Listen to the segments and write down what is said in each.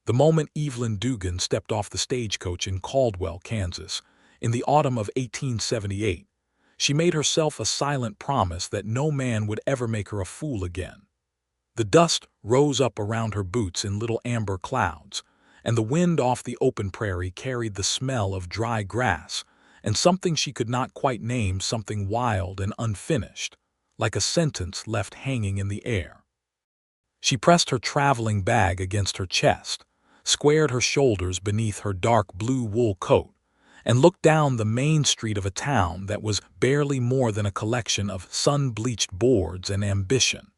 The moment Evelyn Dugan stepped off the stagecoach in Caldwell, Kansas, in the autumn of 1878, she made herself a silent promise that no man would ever make her a fool again. The dust rose up around her boots in little amber clouds, and the wind off the open prairie carried the smell of dry grass and something she could not quite name, something wild and unfinished, like a sentence left hanging in the air. She pressed her traveling bag against her chest, squared her shoulders beneath her dark blue wool coat, and looked down the main street of a town that was barely more than a collection of sun-bleached boards and ambition.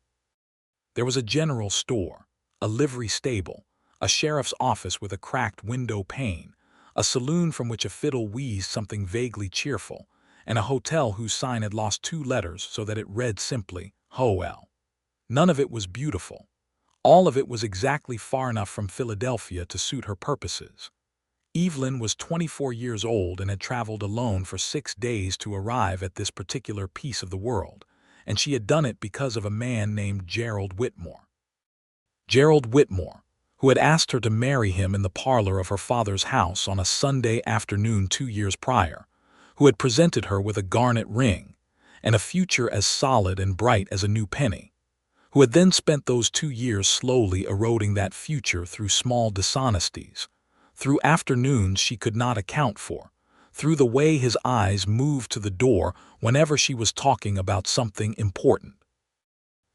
There was a general store, a livery stable, a sheriff's office with a cracked window pane, a saloon from which a fiddle wheezed something vaguely cheerful, and a hotel whose sign had lost two letters so that it read simply, Hoel. None of it was beautiful. All of it was exactly far enough from Philadelphia to suit her purposes. Evelyn was 24 years old and had traveled alone for 6 days to arrive at this particular piece of the world, and she had done it because of a man named Gerald Whitmore. Gerald Whitmore, who had asked her to marry him in the parlor of her father's house on a Sunday afternoon 2 years prior, who had presented her with a garnet ring and a future as solid and bright as a new penny, who had then spent those 2 years slowly eroding that future through small dishonesties, through afternoons she could not account for, through the way his eyes moved to the door whenever she was talking about something important.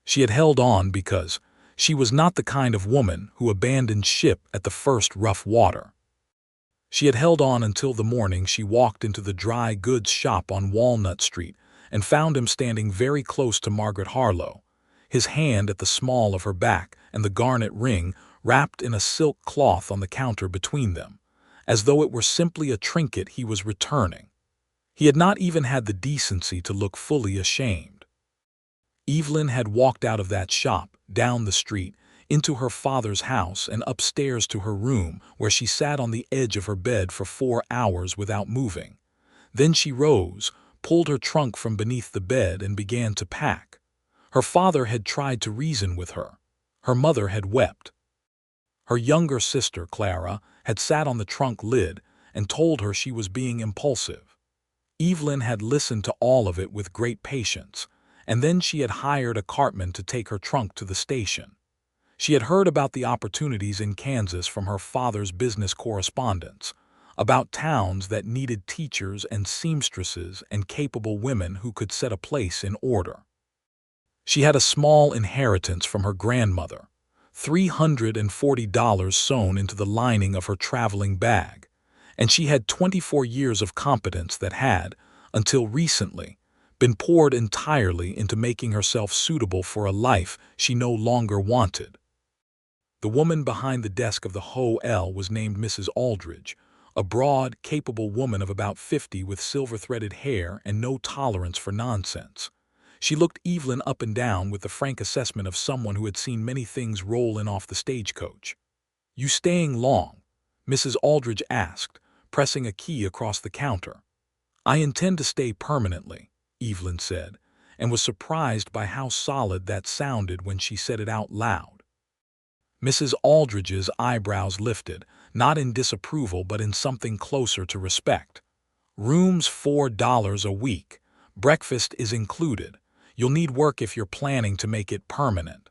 She had held on because she was not the kind of woman who abandoned ship at the first rough water. She had held on until the morning she walked into the dry goods shop on Walnut Street and found him standing very close to Margaret Harlow, his hand at the small of her back and the garnet ring wrapped in a silk cloth on the counter between them, as though it were simply a trinket he was returning. He had not even had the decency to look fully ashamed. Evelyn had walked out of that shop, down the street, into her father's house and upstairs to her room, where she sat on the edge of her bed for 4 hours without moving. Then she rose, pulled her trunk from beneath the bed and began to pack. Her father had tried to reason with her. Her mother had wept. Her younger sister, Clara, had sat on the trunk lid and told her she was being impulsive. Evelyn had listened to all of it with great patience, and then she had hired a cartman to take her trunk to the station. She had heard about the opportunities in Kansas from her father's business correspondence, about towns that needed teachers and seamstresses and capable women who could set a place in order. She had a small inheritance from her grandmother, $340 sewn into the lining of her traveling bag, and she had 24 years of competence that had, until recently, been poured entirely into making herself suitable for a life she no longer wanted. The woman behind the desk of the Hoel was named Mrs. Aldridge, a broad, capable woman of about 50 with silver-threaded hair and no tolerance for nonsense. She looked Evelyn up and down with the frank assessment of someone who had seen many things roll in off the stagecoach. "You staying long?" Mrs. Aldridge asked, pressing a key across the counter. "I intend to stay permanently," Evelyn said, and was surprised by how solid that sounded when she said it out loud. Mrs. Aldridge's eyebrows lifted, not in disapproval but in something closer to respect. "Room's $4 a week. Breakfast is included. You'll need work if you're planning to make it permanent."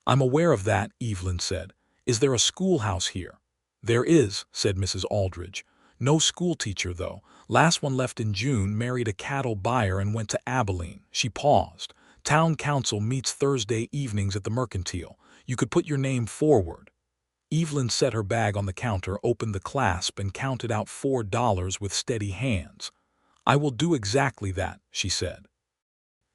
"I'm aware of that," Evelyn said. "Is there a schoolhouse here?" "There is," said Mrs. Aldridge. "No schoolteacher, though. Last one left in June married a cattle buyer and went to Abilene." She paused. "Town council meets Thursday evenings at the Mercantile. You could put your name forward." Evelyn set her bag on the counter, opened the clasp, and counted out $4 with steady hands. "I will do exactly that," she said.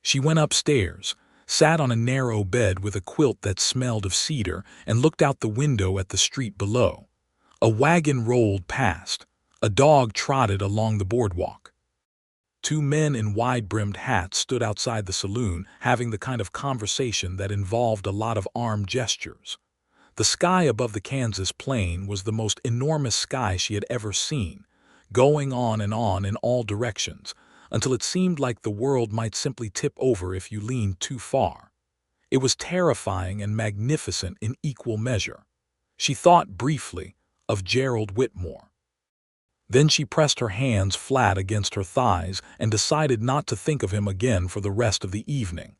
She went upstairs, sat on a narrow bed with a quilt that smelled of cedar, and looked out the window at the street below. A wagon rolled past. A dog trotted along the boardwalk. 2 men in wide-brimmed hats stood outside the saloon, having the kind of conversation that involved a lot of arm gestures. The sky above the Kansas plain was the most enormous sky she had ever seen, going on in all directions, until it seemed like the world might simply tip over if you leaned too far. It was terrifying and magnificent in equal measure. She thought briefly of Gerald Whitmore. Then she pressed her hands flat against her thighs and decided not to think of him again for the rest of the evening.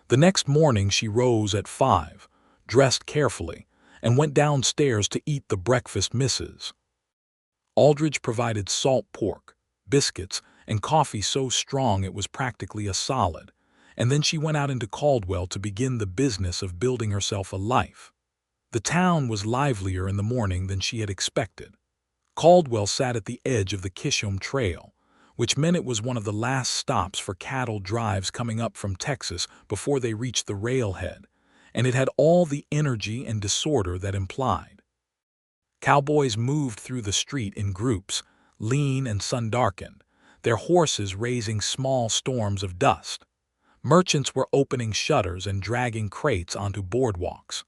The next morning she rose at 5, dressed carefully, and went downstairs to eat the breakfast Mrs. Aldridge provided salt pork, biscuits, and coffee so strong it was practically a solid, and then she went out into Caldwell to begin the business of building herself a life. The town was livelier in the morning than she had expected. Caldwell sat at the edge of the Kishom Trail, which meant it was one of the last stops for cattle drives coming up from Texas before they reached the railhead, and it had all the energy and disorder that implied. Cowboys moved through the street in groups, lean and sun-darkened, their horses raising small storms of dust. Merchants were opening shutters and dragging crates onto boardwalks.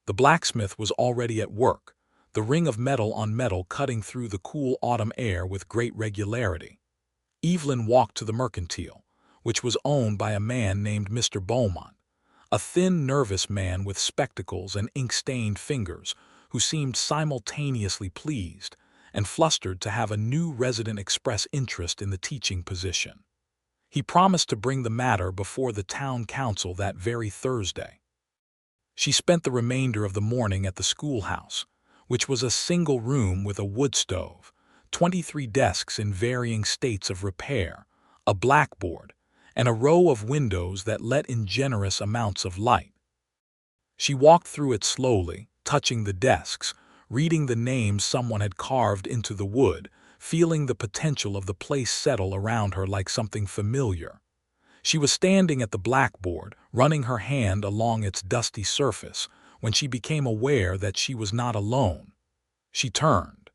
The blacksmith was already at work, the ring of metal on metal cutting through the cool autumn air with great regularity. Evelyn walked to the mercantile, which was owned by a man named Mr. Beaumont, a thin, nervous man with spectacles and ink-stained fingers who seemed simultaneously pleased and flustered to have a new resident express interest in the teaching position. He promised to bring the matter before the town council that very Thursday. She spent the remainder of the morning at the schoolhouse, which was a single room with a wood stove, 23 desks in varying states of repair, a blackboard, and a row of windows that let in generous amounts of light. She walked through it slowly, touching the desks, reading the names someone had carved into the wood, feeling the potential of the place settle around her like something familiar. She was standing at the blackboard, running her hand along its dusty surface, when she became aware that she was not alone. She turned.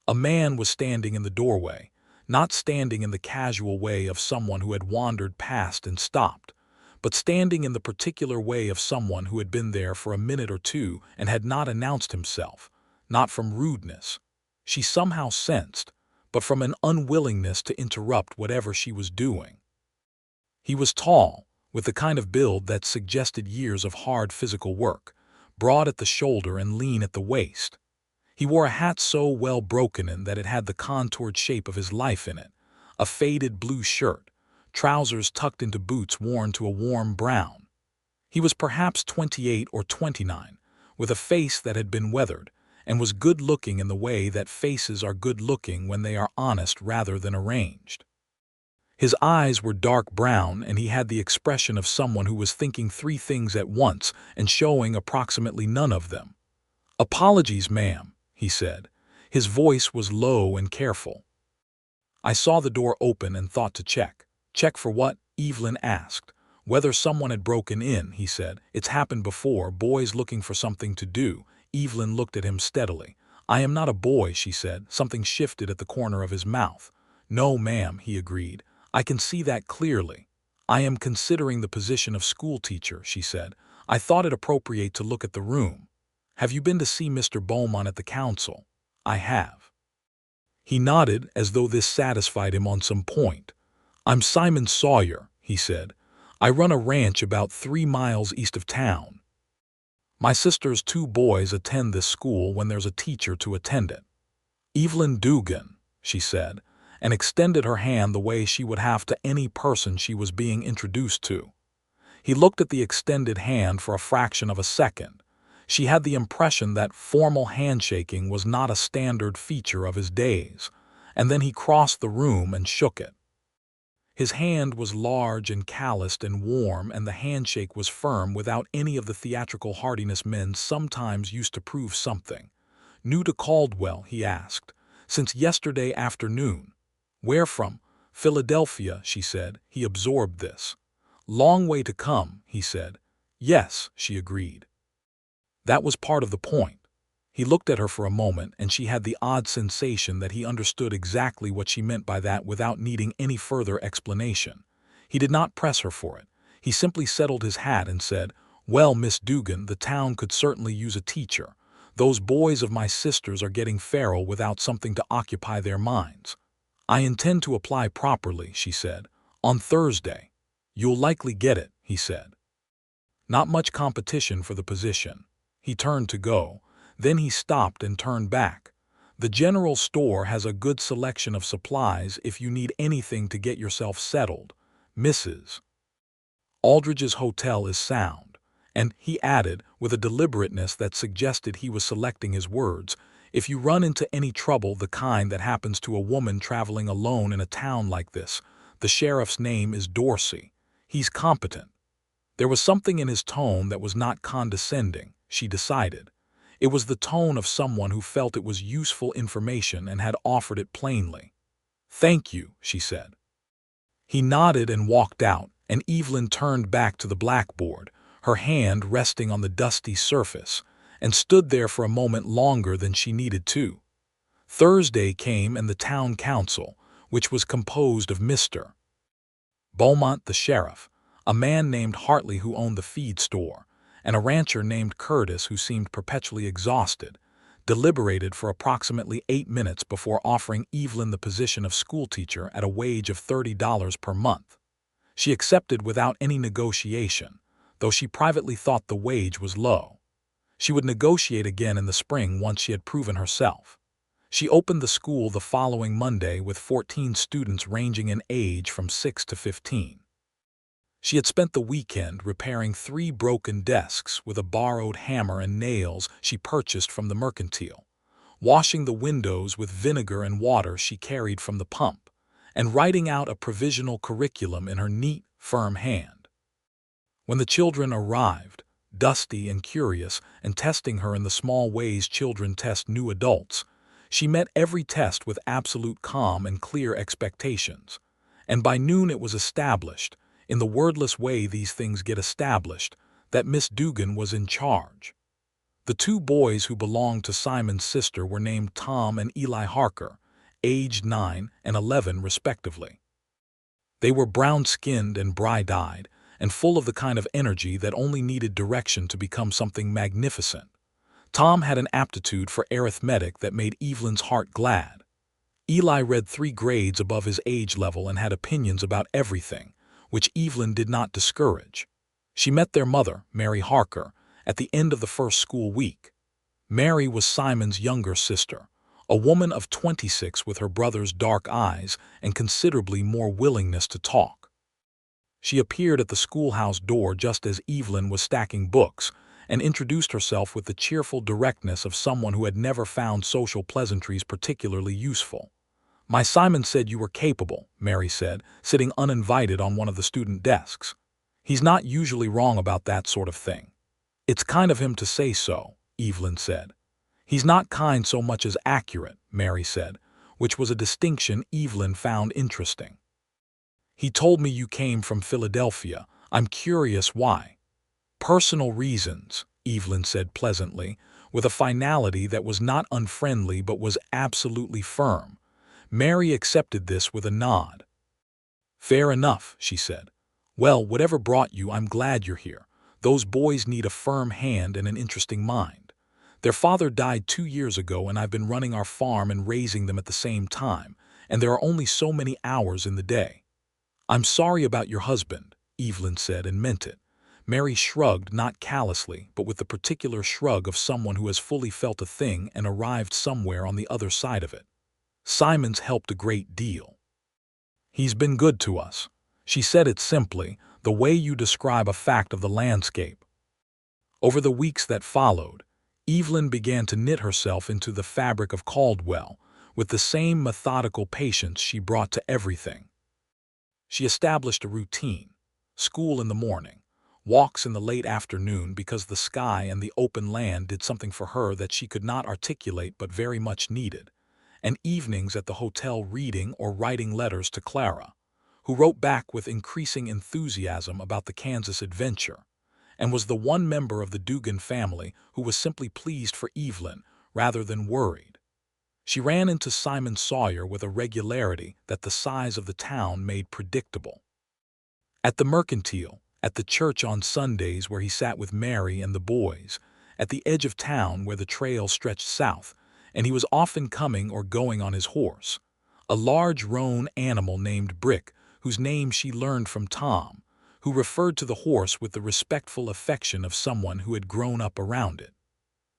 A man was standing in the doorway, not standing in the casual way of someone who had wandered past and stopped, but standing in the particular way of someone who had been there for a minute or two and had not announced himself, not from rudeness, she somehow sensed, but from an unwillingness to interrupt whatever she was doing. He was tall, with the kind of build that suggested years of hard physical work, broad at the shoulder and lean at the waist. He wore a hat so well broken in that it had the contoured shape of his life in it, a faded blue shirt, trousers tucked into boots worn to a warm brown. He was perhaps 28 or 29, with a face that had been weathered, and was good-looking in the way that faces are good-looking when they are honest rather than arranged. His eyes were dark brown, and he had the expression of someone who was thinking 3 things at once and showing approximately none of them. "Apologies, ma'am," he said. His voice was low and careful. "I saw the door open and thought to check." "Check for what?" Evelyn asked. "Whether someone had broken in," he said. "It's happened before, boys looking for something to do." Evelyn looked at him steadily. "I am not a boy," she said. Something shifted at the corner of his mouth. "No, ma'am," he agreed. "I can see that clearly." "I am considering the position of schoolteacher," she said. "I thought it appropriate to look at the room." "Have you been to see Mr. Beaumont at the council?" "I have." He nodded as though this satisfied him on some point. "I'm Simon Sawyer," he said. "I run a ranch about 3 miles east of town. My sister's 2 boys attend this school when there's a teacher to attend it." "Evelyn Dugan," she said, and extended her hand the way she would have to any person she was being introduced to. He looked at the extended hand for a fraction of a second. She had the impression that formal handshaking was not a standard feature of his days, and then he crossed the room and shook it. His hand was large and calloused and warm, and the handshake was firm without any of the theatrical hardiness men sometimes used to prove something. "New to Caldwell?" he asked. "Since yesterday afternoon." "Where from?" "Philadelphia," she said. He absorbed this. "Long way to come," he said. "Yes," she agreed. That was part of the point. He looked at her for a moment, and she had the odd sensation that he understood exactly what she meant by that without needing any further explanation. He did not press her for it. He simply settled his hat and said, "Well, Miss Dugan, the town could certainly use a teacher. Those boys of my sister's are getting feral without something to occupy their minds." "I intend to apply properly," she said. "On Thursday." "You'll likely get it," he said. "Not much competition for the position." He turned to go, Then he stopped and turned back. "The general store has a good selection of supplies if you need anything to get yourself settled. Mrs. Aldridge's hotel is sound." And he added, with a deliberateness that suggested he was selecting his words, "If you run into any trouble, the kind that happens to a woman traveling alone in a town like this, the sheriff's name is Dorsey. He's competent." There was something in his tone that was not condescending, she decided. It was the tone of someone who felt it was useful information and had offered it plainly. "Thank you," she said. He nodded and walked out, and Evelyn turned back to the blackboard, her hand resting on the dusty surface, and stood there for a moment longer than she needed to. Thursday came, and the town council, which was composed of Mr. Beaumont the sheriff, a man named Hartley who owned the feed store, and a rancher named Curtis who seemed perpetually exhausted, deliberated for approximately 8 minutes before offering Evelyn the position of schoolteacher at a wage of $30 per month. She accepted without any negotiation, though she privately thought the wage was low. She would negotiate again in the spring once she had proven herself. She opened the school the following Monday with 14 students ranging in age from 6 to 15. She had spent the weekend repairing 3 broken desks with a borrowed hammer and nails she purchased from the mercantile, washing the windows with vinegar and water she carried from the pump, and writing out a provisional curriculum in her neat, firm hand. When the children arrived, dusty and curious, and testing her in the small ways children test new adults, she met every test with absolute calm and clear expectations, and by noon it was established, in the wordless way these things get established, that Miss Dugan was in charge. The 2 boys who belonged to Simon's sister were named Tom and Eli Harker, aged 9 and 11 respectively. They were brown-skinned and bright-eyed, and full of the kind of energy that only needed direction to become something magnificent. Tom had an aptitude for arithmetic that made Evelyn's heart glad. Eli read 3 grades above his age level and had opinions about everything, which Evelyn did not discourage. She met their mother, Mary Harker, at the end of the first school week. Mary was Simon's younger sister, a woman of 26 with her brother's dark eyes and considerably more willingness to talk. She appeared at the schoolhouse door just as Evelyn was stacking books, and introduced herself with the cheerful directness of someone who had never found social pleasantries particularly useful. "My Simon said you were capable," Mary said, sitting uninvited on one of the student desks. "He's not usually wrong about that sort of thing." "It's kind of him to say so," Evelyn said. "He's not kind so much as accurate," Mary said, which was a distinction Evelyn found interesting. "He told me you came from Philadelphia. I'm curious why." "Personal reasons," Evelyn said pleasantly, with a finality that was not unfriendly but was absolutely firm. Mary accepted this with a nod. "Fair enough," she said. "Well, whatever brought you, I'm glad you're here. Those boys need a firm hand and an interesting mind. Their father died 2 years ago, and I've been running our farm and raising them at the same time, and there are only so many hours in the day." "I'm sorry about your husband," Evelyn said, and meant it. Mary shrugged, not callously, but with the particular shrug of someone who has fully felt a thing and arrived somewhere on the other side of it. "Simon's helped a great deal. He's been good to us." She said it simply, the way you describe a fact of the landscape. Over the weeks that followed, Evelyn began to knit herself into the fabric of Caldwell, with the same methodical patience she brought to everything. She established a routine: school in the morning, walks in the late afternoon because the sky and the open land did something for her that she could not articulate but very much needed, and evenings at the hotel reading or writing letters to Clara, who wrote back with increasing enthusiasm about the Kansas adventure, and was the one member of the Dugan family who was simply pleased for Evelyn rather than worried. She ran into Simon Sawyer with a regularity that the size of the town made predictable. At the mercantile, at the church on Sundays where he sat with Mary and the boys, at the edge of town where the trail stretched south, and he was often coming or going on his horse, a large roan animal named Brick, whose name she learned from Tom, who referred to the horse with the respectful affection of someone who had grown up around it.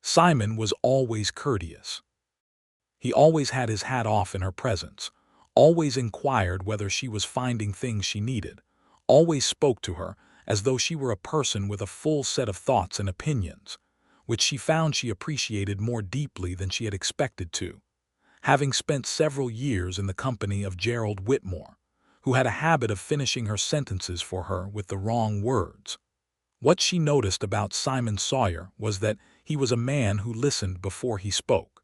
Simon was always courteous. He always had his hat off in her presence, always inquired whether she was finding things she needed, always spoke to her as though she were a person with a full set of thoughts and opinions, which she found she appreciated more deeply than she had expected to, having spent several years in the company of Gerald Whitmore, who had a habit of finishing her sentences for her with the wrong words. What she noticed about Simon Sawyer was that he was a man who listened before he spoke.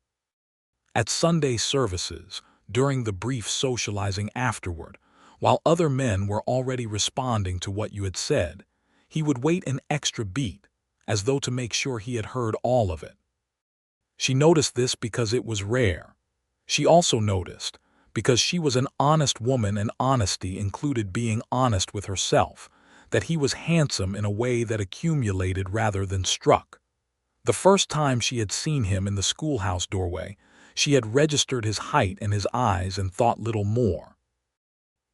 At Sunday services, during the brief socializing afterward, while other men were already responding to what you had said, he would wait an extra beat, as though to make sure he had heard all of it. She noticed this because it was rare. She also noticed, because she was an honest woman and honesty included being honest with herself, that he was handsome in a way that accumulated rather than struck. The first time she had seen him in the schoolhouse doorway, she had registered his height and his eyes and thought little more.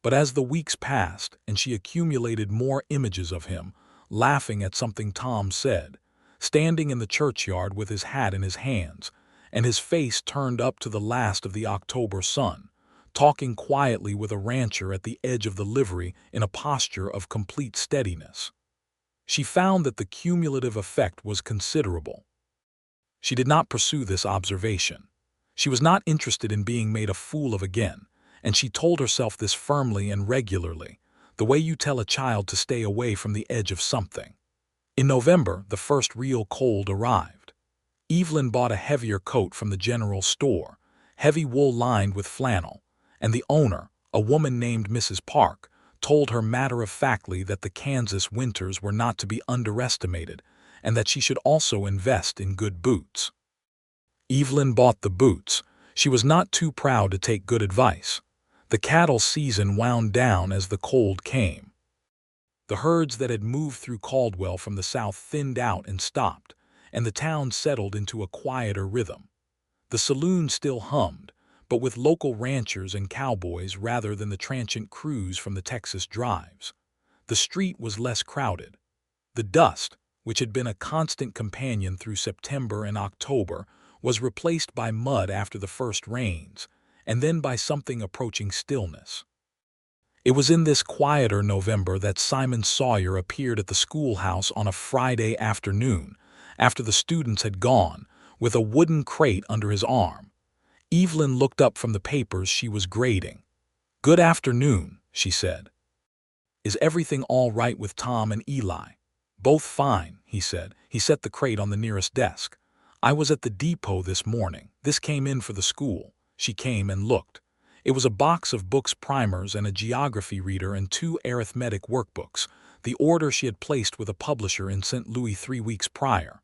But as the weeks passed and she accumulated more images of him, laughing at something Tom said, standing in the churchyard with his hat in his hands, and his face turned up to the last of the October sun, talking quietly with a rancher at the edge of the livery in a posture of complete steadiness, she found that the cumulative effect was considerable. She did not pursue this observation. She was not interested in being made a fool of again, and she told herself this firmly and regularly, the way you tell a child to stay away from the edge of something. In November, the first real cold arrived. Evelyn bought a heavier coat from the general store, heavy wool lined with flannel, and the owner, a woman named Mrs. Park, told her matter-of-factly that the Kansas winters were not to be underestimated and that she should also invest in good boots. Evelyn bought the boots. She was not too proud to take good advice. The cattle season wound down as the cold came. The herds that had moved through Caldwell from the south thinned out and stopped, and the town settled into a quieter rhythm. The saloon still hummed, but with local ranchers and cowboys rather than the transient crews from the Texas drives. The street was less crowded. The dust, which had been a constant companion through September and October, was replaced by mud after the first rains, and then by something approaching stillness. It was in this quieter November that Simon Sawyer appeared at the schoolhouse on a Friday afternoon, after the students had gone, with a wooden crate under his arm. Evelyn looked up from the papers she was grading. "Good afternoon," she said. "Is everything all right with Tom and Eli?" "Both fine," he said. He set the crate on the nearest desk. "I was at the depot this morning. This came in for the school." She came and looked. It was a box of books, primers, and a geography reader and 2 arithmetic workbooks, the order she had placed with a publisher in St. Louis 3 weeks prior.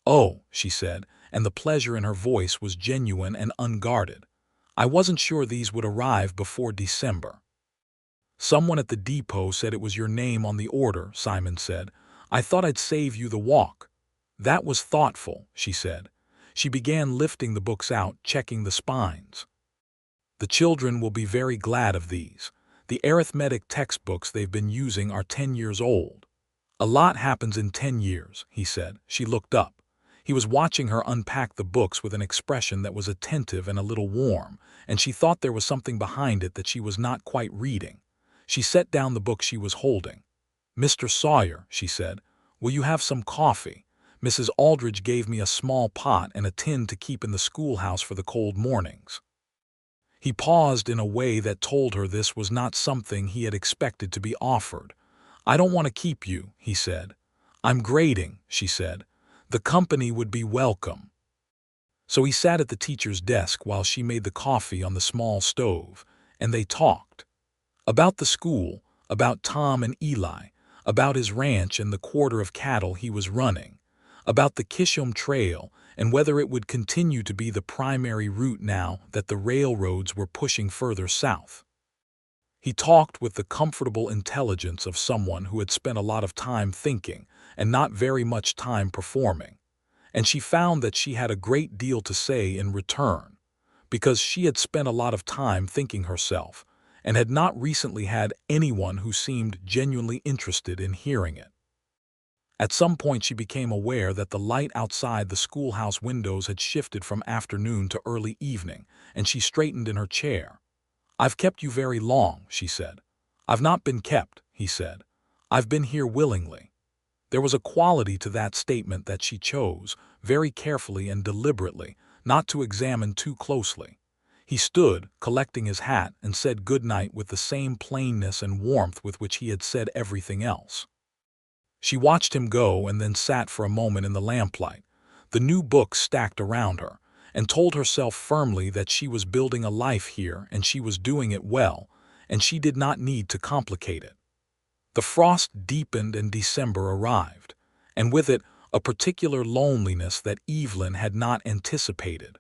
"Oh," she said, and the pleasure in her voice was genuine and unguarded. "I wasn't sure these would arrive before December." "Someone at the depot said it was your name on the order," Simon said. "I thought I'd save you the walk." "That was thoughtful," she said. She began lifting the books out, checking the spines. "The children will be very glad of these. The arithmetic textbooks they've been using are 10 years old." "A lot happens in 10 years," he said. She looked up. He was watching her unpack the books with an expression that was attentive and a little warm, and she thought there was something behind it that she was not quite reading. She set down the book she was holding. "Mr. Sawyer," she said, "will you have some coffee? Mrs. Aldridge gave me a small pot and a tin to keep in the schoolhouse for the cold mornings." He paused in a way that told her this was not something he had expected to be offered. "I don't want to keep you," he said. "I'm grading," she said. "The company would be welcome." So he sat at the teacher's desk while she made the coffee on the small stove, and they talked. About the school, about Tom and Eli, about his ranch and the quarter of cattle he was running, about the Kishom Trail and whether it would continue to be the primary route now that the railroads were pushing further south. He talked with the comfortable intelligence of someone who had spent a lot of time thinking and not very much time performing, and she found that she had a great deal to say in return, because she had spent a lot of time thinking herself and had not recently had anyone who seemed genuinely interested in hearing it. At some point she became aware that the light outside the schoolhouse windows had shifted from afternoon to early evening, and she straightened in her chair. "I've kept you very long," she said. "I've not been kept," he said. "I've been here willingly." There was a quality to that statement that she chose, very carefully and deliberately, not to examine too closely. He stood, collecting his hat, and said good night with the same plainness and warmth with which he had said everything else. She watched him go and then sat for a moment in the lamplight, the new books stacked around her, and told herself firmly that she was building a life here and she was doing it well, and she did not need to complicate it. The frost deepened and December arrived, and with it a particular loneliness that Evelyn had not anticipated.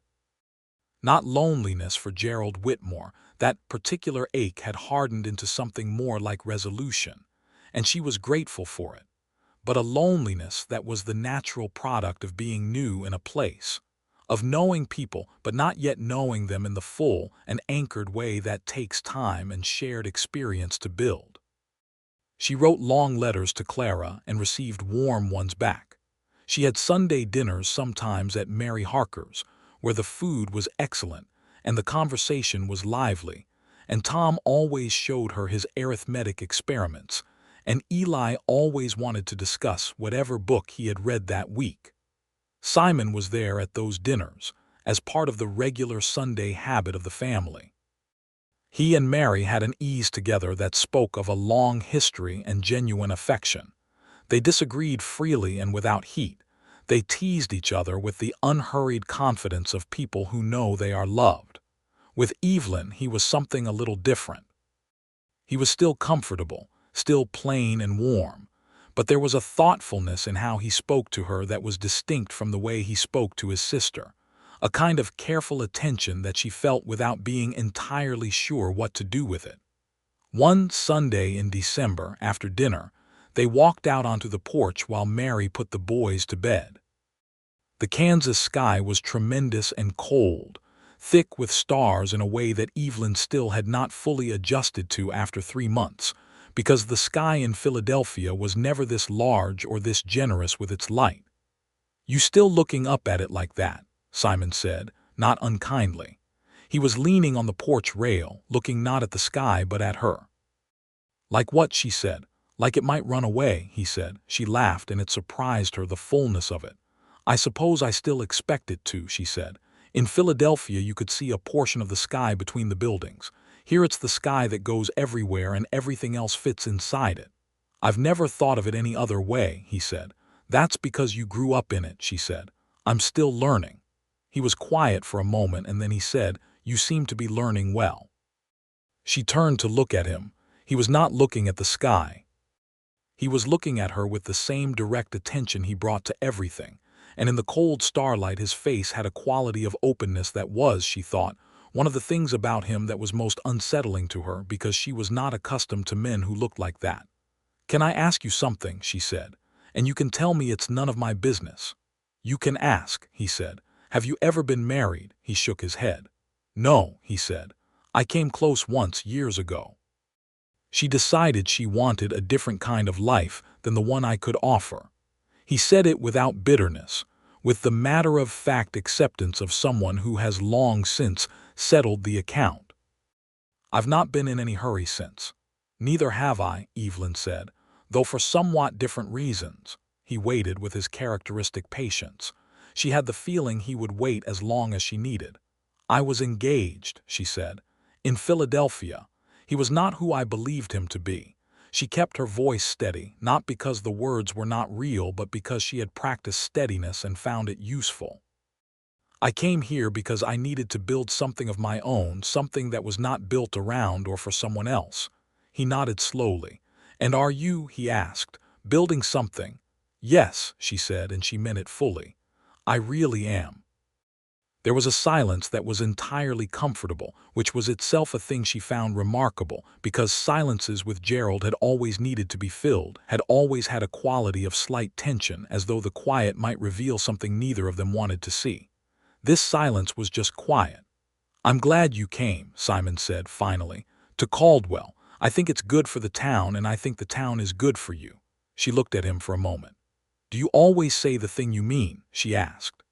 Not loneliness for Gerald Whitmore, that particular ache had hardened into something more like resolution, and she was grateful for it, but a loneliness that was the natural product of being new in a place, of knowing people but not yet knowing them in the full and anchored way that takes time and shared experience to build. She wrote long letters to Clara and received warm ones back. She had Sunday dinners sometimes at Mary Harker's, where the food was excellent and the conversation was lively, and Tom always showed her his arithmetic experiments, and Eli always wanted to discuss whatever book he had read that week. Simon was there at those dinners, as part of the regular Sunday habit of the family. He and Mary had an ease together that spoke of a long history and genuine affection. They disagreed freely and without heat. They teased each other with the unhurried confidence of people who know they are loved. With Evelyn, he was something a little different. He was still comfortable, still plain and warm, but there was a thoughtfulness in how he spoke to her that was distinct from the way he spoke to his sister, a kind of careful attention that she felt without being entirely sure what to do with it. One Sunday in December, after dinner, they walked out onto the porch while Mary put the boys to bed. The Kansas sky was tremendous and cold, thick with stars in a way that Evelyn still had not fully adjusted to after 3 months, because the sky in Philadelphia was never this large or this generous with its light. "You still looking up at it like that?" Simon said, not unkindly. He was leaning on the porch rail, looking not at the sky but at her. "Like what?" she said. "Like it might run away," he said. She laughed, and it surprised her, the fullness of it. "I suppose I still expect it to," she said. "In Philadelphia you could see a portion of the sky between the buildings. Here it's the sky that goes everywhere and everything else fits inside it." "I've never thought of it any other way," he said. "That's because you grew up in it," she said. "I'm still learning." He was quiet for a moment, and then he said, "You seem to be learning well." She turned to look at him. He was not looking at the sky. He was looking at her with the same direct attention he brought to everything, and in the cold starlight his face had a quality of openness that was, she thought, one of the things about him that was most unsettling to her, because she was not accustomed to men who looked like that. "Can I ask you something?" she said. "And you can tell me it's none of my business." "You can ask," he said. "Have you ever been married?" He shook his head. "No," he said. "I came close once years ago." She decided she wanted a different kind of life than the one I could offer. He said it without bitterness, with the matter-of-fact acceptance of someone who has long since settled the account. "I've not been in any hurry since." "Neither have I," Evelyn said, "though for somewhat different reasons." He waited with his characteristic patience. She had the feeling he would wait as long as she needed. "I was engaged," she said, "in Philadelphia. He was not who I believed him to be." She kept her voice steady, not because the words were not real, but because she had practiced steadiness and found it useful. "I came here because I needed to build something of my own, something that was not built around or for someone else." He nodded slowly. "And are you," he asked, "building something?" "Yes," she said, and she meant it fully. "I really am." There was a silence that was entirely comfortable, which was itself a thing she found remarkable, because silences with Gerald had always needed to be filled, had always had a quality of slight tension, as though the quiet might reveal something neither of them wanted to see. This silence was just quiet. "I'm glad you came," Simon said finally, "to Caldwell. I think it's good for the town, and I think the town is good for you." She looked at him for a moment. "Do you always say the thing you mean?" she asked.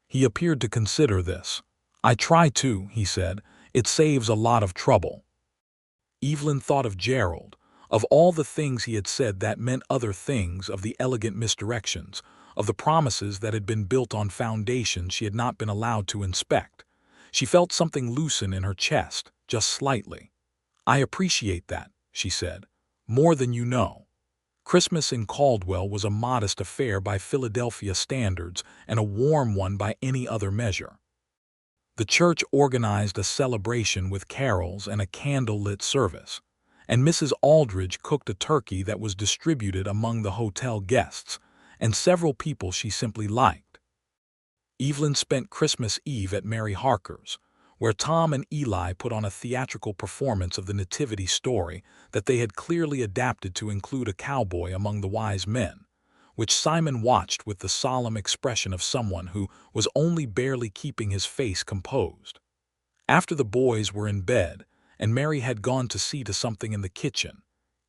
He appeared to consider this. "I try to," he said. "It saves a lot of trouble." Evelyn thought of Gerald, of all the things he had said that meant other things, of the elegant misdirections, of the promises that had been built on foundations she had not been allowed to inspect. She felt something loosen in her chest, just slightly. "I appreciate that," she said, "more than you know." Christmas in Caldwell was a modest affair by Philadelphia standards and a warm one by any other measure. The church organized a celebration with carols and a candle-lit service, and Mrs. Aldridge cooked a turkey that was distributed among the hotel guests, and several people she simply liked. Evelyn spent Christmas Eve at Mary Harker's, where Tom and Eli put on a theatrical performance of the Nativity story that they had clearly adapted to include a cowboy among the wise men, which Simon watched with the solemn expression of someone who was only barely keeping his face composed. After the boys were in bed, and Mary had gone to see to something in the kitchen,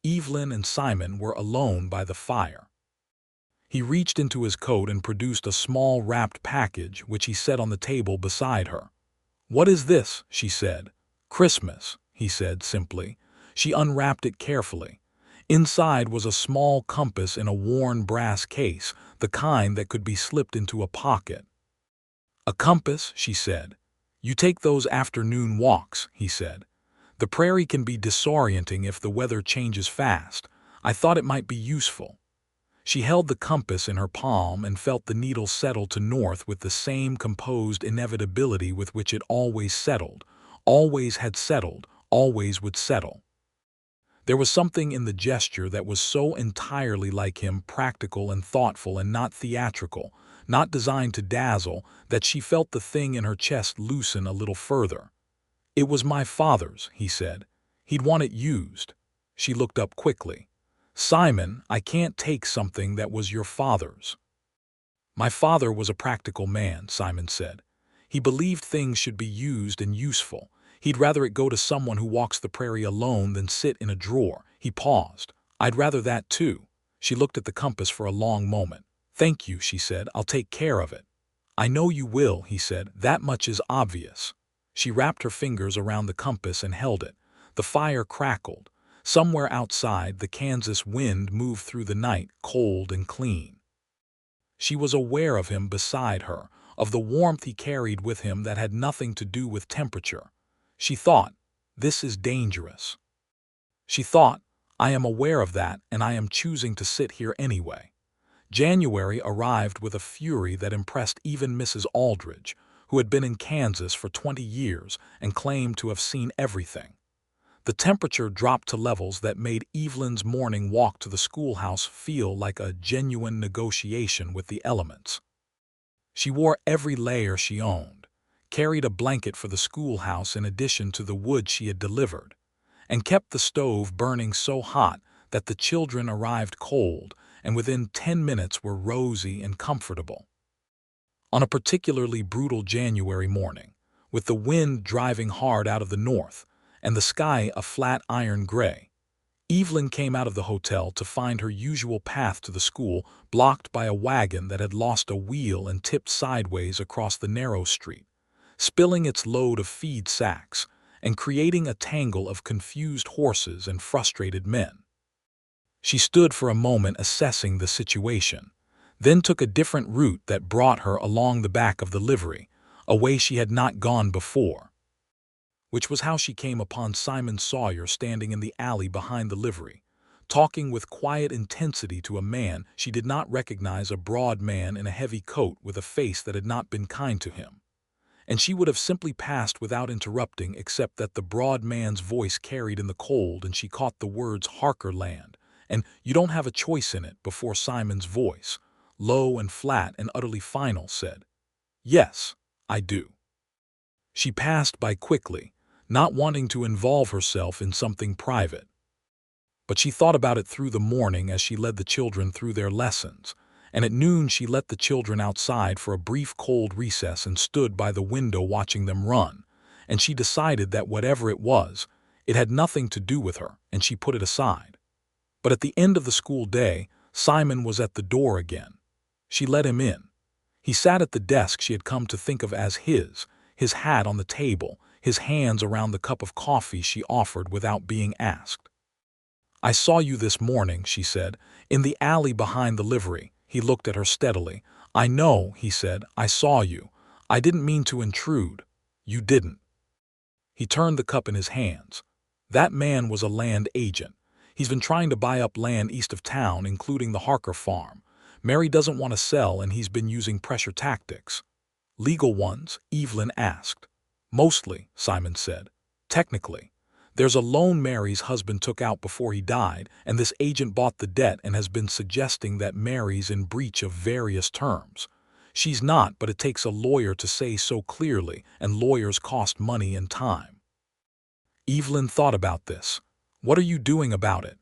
Evelyn and Simon were alone by the fire. He reached into his coat and produced a small wrapped package which he set on the table beside her. "What is this?" she said. "Christmas," he said simply. She unwrapped it carefully. Inside was a small compass in a worn brass case, the kind that could be slipped into a pocket. "A compass," she said. "You take those afternoon walks," he said. "The prairie can be disorienting if the weather changes fast. I thought it might be useful." She held the compass in her palm and felt the needle settle to north with the same composed inevitability with which it always settled, always had settled, always would settle. There was something in the gesture that was so entirely like him, practical and thoughtful and not theatrical, not designed to dazzle, that she felt the thing in her chest loosen a little further. "It was my father's," he said. "He'd want it used." She looked up quickly. "Simon, I can't take something that was your father's." "My father was a practical man," Simon said. "He believed things should be used and useful. He'd rather it go to someone who walks the prairie alone than sit in a drawer." He paused. "I'd rather that too." She looked at the compass for a long moment. "Thank you," she said. "I'll take care of it." "I know you will," he said. "That much is obvious." She wrapped her fingers around the compass and held it. The fire crackled. Somewhere outside, the Kansas wind moved through the night, cold and clean. She was aware of him beside her, of the warmth he carried with him that had nothing to do with temperature. She thought, "This is dangerous." She thought, "I am aware of that, and I am choosing to sit here anyway." January arrived with a fury that impressed even Mrs. Aldridge, who had been in Kansas for 20 years and claimed to have seen everything. The temperature dropped to levels that made Evelyn's morning walk to the schoolhouse feel like a genuine negotiation with the elements. She wore every layer she owned, carried a blanket for the schoolhouse in addition to the wood she had delivered, and kept the stove burning so hot that the children arrived cold and within 10 minutes were rosy and comfortable. On a particularly brutal January morning, with the wind driving hard out of the north, and the sky a flat iron gray, Evelyn came out of the hotel to find her usual path to the school blocked by a wagon that had lost a wheel and tipped sideways across the narrow street, spilling its load of feed sacks and creating a tangle of confused horses and frustrated men. She stood for a moment assessing the situation, then took a different route that brought her along the back of the livery, a way she had not gone before. Which was how she came upon Simon Sawyer standing in the alley behind the livery, talking with quiet intensity to a man she did not recognize, a broad man in a heavy coat with a face that had not been kind to him. And she would have simply passed without interrupting, except that the broad man's voice carried in the cold and she caught the words "Harker land," and "You don't have a choice in it," before Simon's voice, low and flat and utterly final, said, "Yes, I do." She passed by quickly, not wanting to involve herself in something private. But she thought about it through the morning as she led the children through their lessons, and at noon she let the children outside for a brief cold recess and stood by the window watching them run, and she decided that whatever it was, it had nothing to do with her, and she put it aside. But at the end of the school day, Simon was at the door again. She let him in. He sat at the desk she had come to think of as his hat on the table, his hands around the cup of coffee she offered without being asked. "I saw you this morning," she said, "in the alley behind the livery." He looked at her steadily. "I know," he said, "I saw you. I didn't mean to intrude." "You didn't." He turned the cup in his hands. "That man was a land agent. He's been trying to buy up land east of town, including the Harker farm. Mary doesn't want to sell, and he's been using pressure tactics." "Legal ones?" Evelyn asked. "Mostly," Simon said. "Technically. There's a loan Mary's husband took out before he died, and this agent bought the debt and has been suggesting that Mary's in breach of various terms. She's not, but it takes a lawyer to say so clearly, and lawyers cost money and time." Evelyn thought about this. "What are you doing about it?"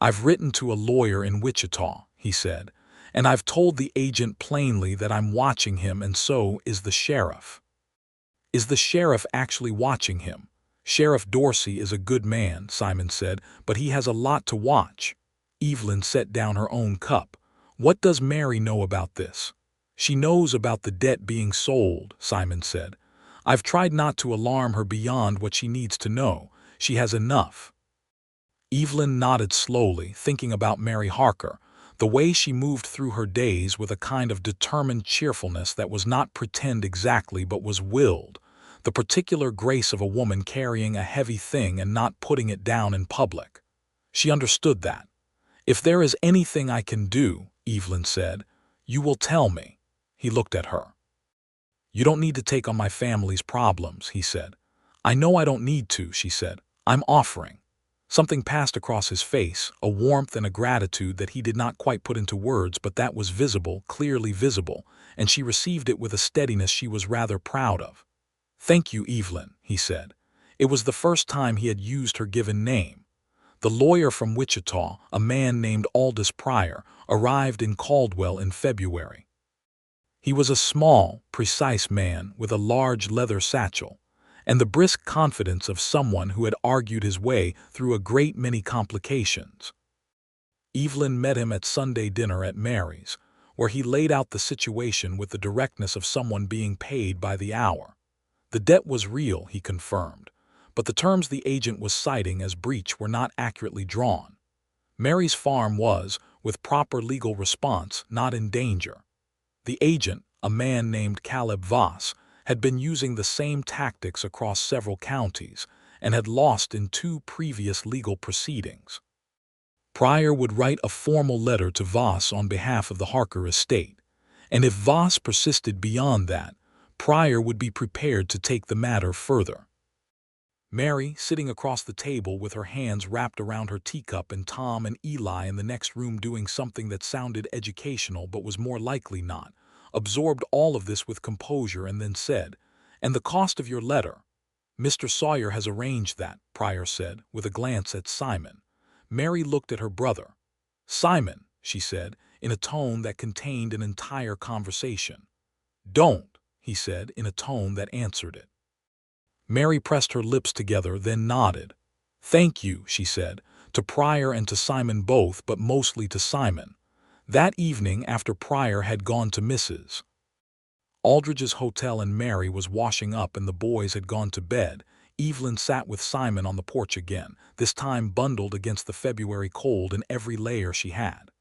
"I've written to a lawyer in Wichita," he said, "and I've told the agent plainly that I'm watching him, and so is the sheriff." "Is the sheriff actually watching him?" "Sheriff Dorsey is a good man," Simon said, "but he has a lot to watch." Evelyn set down her own cup. "What does Mary know about this?" "She knows about the debt being sold," Simon said. "I've tried not to alarm her beyond what she needs to know. She has enough." Evelyn nodded slowly, thinking about Mary Harker, the way she moved through her days with a kind of determined cheerfulness that was not pretend exactly but was willed, the particular grace of a woman carrying a heavy thing and not putting it down in public. She understood that. "If there is anything I can do," Evelyn said, "you will tell me." He looked at her. "You don't need to take on my family's problems," he said. "I know I don't need to," she said. "I'm offering." Something passed across his face, a warmth and a gratitude that he did not quite put into words, but that was visible, clearly visible, and she received it with a steadiness she was rather proud of. "Thank you, Evelyn," he said. It was the first time he had used her given name. The lawyer from Wichita, a man named Aldous Pryor, arrived in Caldwell in February. He was a small, precise man with a large leather satchel, and the brisk confidence of someone who had argued his way through a great many complications. Evelyn met him at Sunday dinner at Mary's, where he laid out the situation with the directness of someone being paid by the hour. The debt was real, he confirmed, but the terms the agent was citing as breach were not accurately drawn. Mary's farm was, with proper legal response, not in danger. The agent, a man named Caleb Voss, had been using the same tactics across several counties and had lost in 2 previous legal proceedings. Pryor would write a formal letter to Voss on behalf of the Harker estate, and if Voss persisted beyond that, Pryor would be prepared to take the matter further. Mary, sitting across the table with her hands wrapped around her teacup, and Tom and Eli in the next room doing something that sounded educational but was more likely not, absorbed all of this with composure and then said, "And the cost of your letter?" "Mr. Sawyer has arranged that," Pryor said, with a glance at Simon. Mary looked at her brother. "Simon," she said, in a tone that contained an entire conversation. "Don't," he said, in a tone that answered it. Mary pressed her lips together, then nodded. "Thank you," she said, to Pryor and to Simon both, but mostly to Simon. That evening, after Pryor had gone to Mrs. Aldridge's hotel and Mary was washing up and the boys had gone to bed, Evelyn sat with Simon on the porch again, this time bundled against the February cold in every layer she had.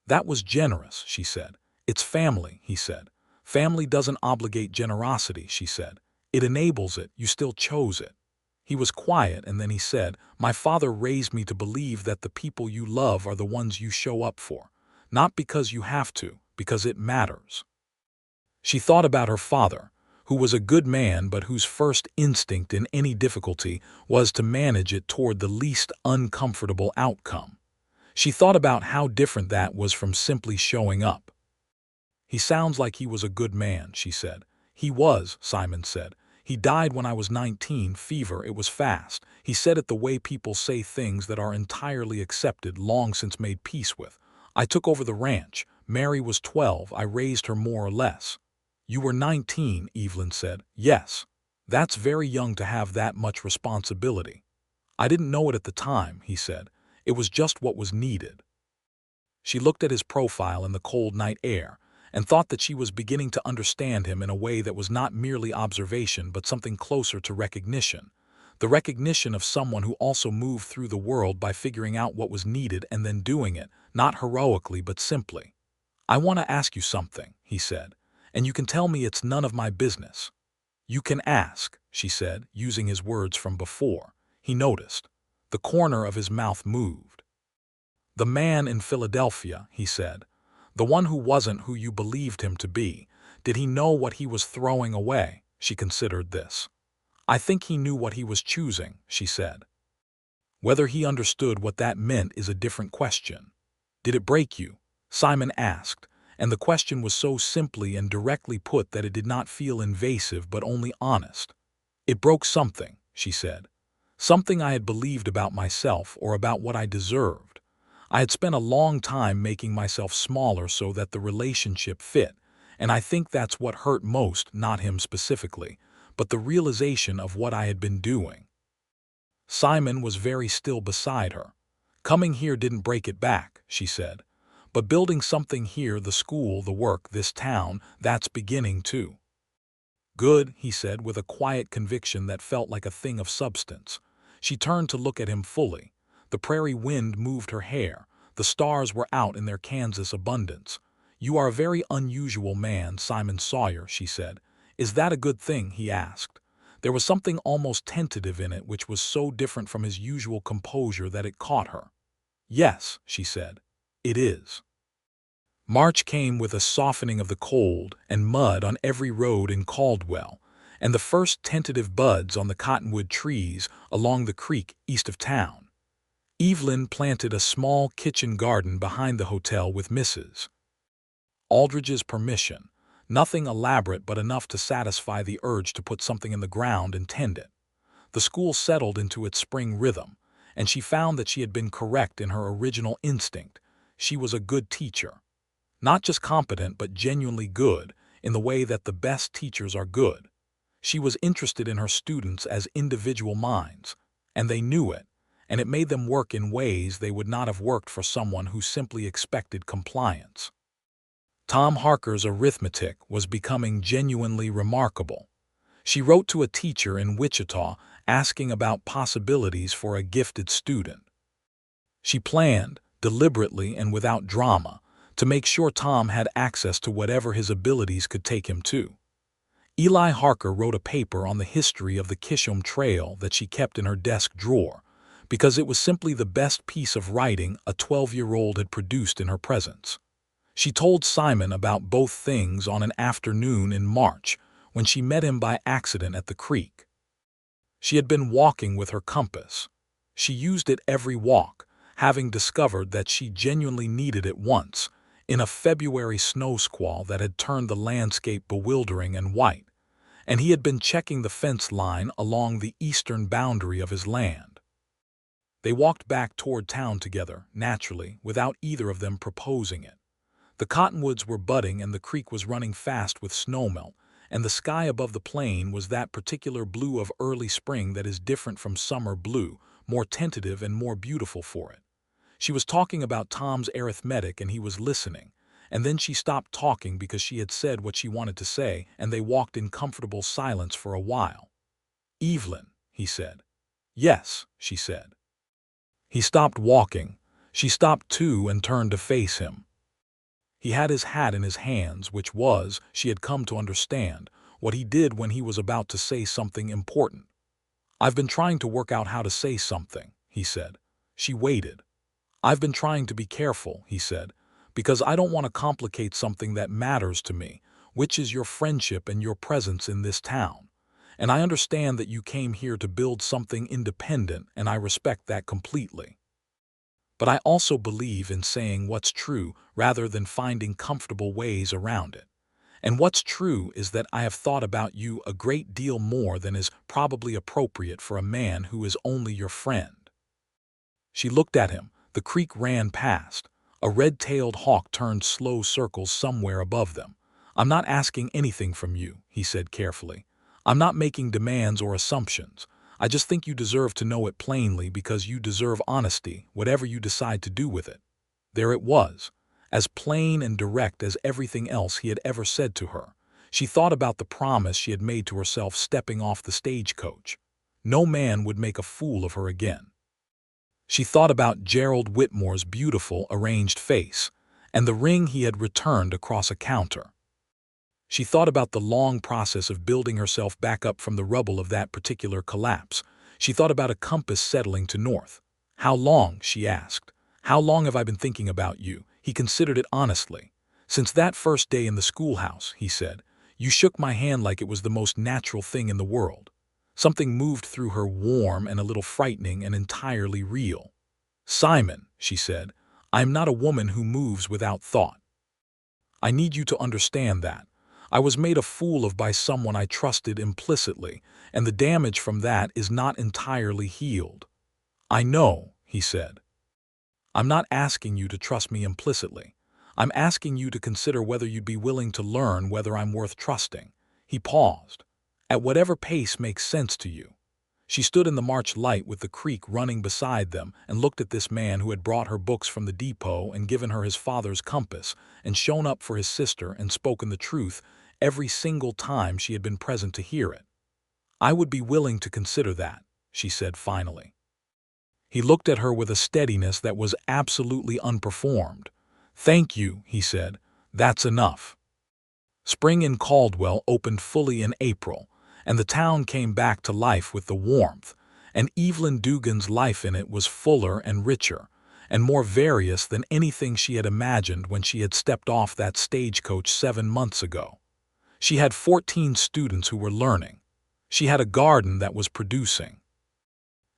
"That was generous," she said. "It's family," he said. "Family doesn't obligate generosity," she said. "It enables it. You still chose it." He was quiet, and then he said, "My father raised me to believe that the people you love are the ones you show up for. Not because you have to, because it matters." She thought about her father, who was a good man but whose first instinct in any difficulty was to manage it toward the least uncomfortable outcome. She thought about how different that was from simply showing up. "He sounds like he was a good man," she said. "He was," Simon said. "He died when I was 19, fever, it was fast. He said it the way people say things that are entirely accepted, long since made peace with. I took over the ranch. Mary was 12, I raised her more or less." "You were 19, Evelyn said. "Yes. That's very young to have that much responsibility." "I didn't know it at the time," he said. "It was just what was needed." She looked at his profile in the cold night air and thought that she was beginning to understand him in a way that was not merely observation but something closer to recognition. The recognition of someone who also moved through the world by figuring out what was needed and then doing it, not heroically but simply. "I want to ask you something," he said, "and you can tell me it's none of my business." "You can ask," she said, using his words from before. He noticed. The corner of his mouth moved. "The man in Philadelphia," he said, "the one who wasn't who you believed him to be, did he know what he was throwing away?" She considered this. "I think he knew what he was choosing," she said. "Whether he understood what that meant is a different question." "Did it break you?" Simon asked, and the question was so simply and directly put that it did not feel invasive but only honest. "It broke something," she said. "Something I had believed about myself or about what I deserved. I had spent a long time making myself smaller so that the relationship fit, and I think that's what hurt most, not him specifically, but the realization of what I had been doing." Simon was very still beside her. "Coming here didn't break it back," she said. "But building something here, the school, the work, this town, that's beginning too." "Good," he said with a quiet conviction that felt like a thing of substance. She turned to look at him fully. The prairie wind moved her hair. The stars were out in their Kansas abundance. "You are a very unusual man, Simon Sawyer," she said. "Is that a good thing?" he asked. There was something almost tentative in it which was so different from his usual composure that it caught her. "Yes," she said, "it is." March came with a softening of the cold and mud on every road in Caldwell, and the first tentative buds on the cottonwood trees along the creek east of town. Evelyn planted a small kitchen garden behind the hotel with Mrs. Aldridge's permission, nothing elaborate but enough to satisfy the urge to put something in the ground and tend it. The school settled into its spring rhythm, and she found that she had been correct in her original instinct. She was a good teacher. Not just competent but genuinely good, in the way that the best teachers are good. She was interested in her students as individual minds, and they knew it, and it made them work in ways they would not have worked for someone who simply expected compliance. Tom Harker's arithmetic was becoming genuinely remarkable. She wrote to a teacher in Wichita asking about possibilities for a gifted student. She planned, deliberately and without drama, to make sure Tom had access to whatever his abilities could take him to. Eli Harker wrote a paper on the history of the Kishom Trail that she kept in her desk drawer, because it was simply the best piece of writing a 12-year-old had produced in her presence. She told Simon about both things on an afternoon in March when she met him by accident at the creek. She had been walking with her compass. She used it every walk, having discovered that she genuinely needed it once, in a February snow squall that had turned the landscape bewildering and white, and he had been checking the fence line along the eastern boundary of his land. They walked back toward town together, naturally, without either of them proposing it. The cottonwoods were budding and the creek was running fast with snowmelt, and the sky above the plain was that particular blue of early spring that is different from summer blue, more tentative and more beautiful for it. She was talking about Tom's arithmetic and he was listening, and then she stopped talking because she had said what she wanted to say, and they walked in comfortable silence for a while. "Evelyn," he said. "Yes," she said. He stopped walking. She stopped too and turned to face him. He had his hat in his hands, which was, she had come to understand, what he did when he was about to say something important. "I've been trying to work out how to say something," he said. She waited. "I've been trying to be careful," he said, "because I don't want to complicate something that matters to me, which is your friendship and your presence in this town. And I understand that you came here to build something independent, and I respect that completely. But I also believe in saying what's true rather than finding comfortable ways around it. And what's true is that I have thought about you a great deal more than is probably appropriate for a man who is only your friend." She looked at him. The creek ran past. A red-tailed hawk turned slow circles somewhere above them. "I'm not asking anything from you," he said carefully. "I'm not making demands or assumptions. I just think you deserve to know it plainly because you deserve honesty, whatever you decide to do with it." There it was, as plain and direct as everything else he had ever said to her. She thought about the promise she had made to herself stepping off the stagecoach. No man would make a fool of her again. She thought about Gerald Whitmore's beautiful, arranged face, and the ring he had returned across a counter. She thought about the long process of building herself back up from the rubble of that particular collapse. She thought about a compass settling to north. "How long?" she asked. "How long have I been thinking about you?" He considered it honestly. "Since that first day in the schoolhouse," he said. "You shook my hand like it was the most natural thing in the world." Something moved through her, warm and a little frightening and entirely real. "Simon," she said, "I am not a woman who moves without thought. I need you to understand that. I was made a fool of by someone I trusted implicitly, and the damage from that is not entirely healed." "I know," he said. "I'm not asking you to trust me implicitly. I'm asking you to consider whether you'd be willing to learn whether I'm worth trusting." He paused. "At whatever pace makes sense to you." She stood in the March light with the creek running beside them and looked at this man who had brought her books from the depot and given her his father's compass and shown up for his sister and spoken the truth every single time she had been present to hear it. "I would be willing to consider that," she said finally. He looked at her with a steadiness that was absolutely unperformed. "Thank you," he said. "That's enough." Spring in Caldwell opened fully in April, and the town came back to life with the warmth, and Evelyn Dugan's life in it was fuller and richer, and more various than anything she had imagined when she had stepped off that stagecoach 7 months ago. She had 14 students who were learning. She had a garden that was producing.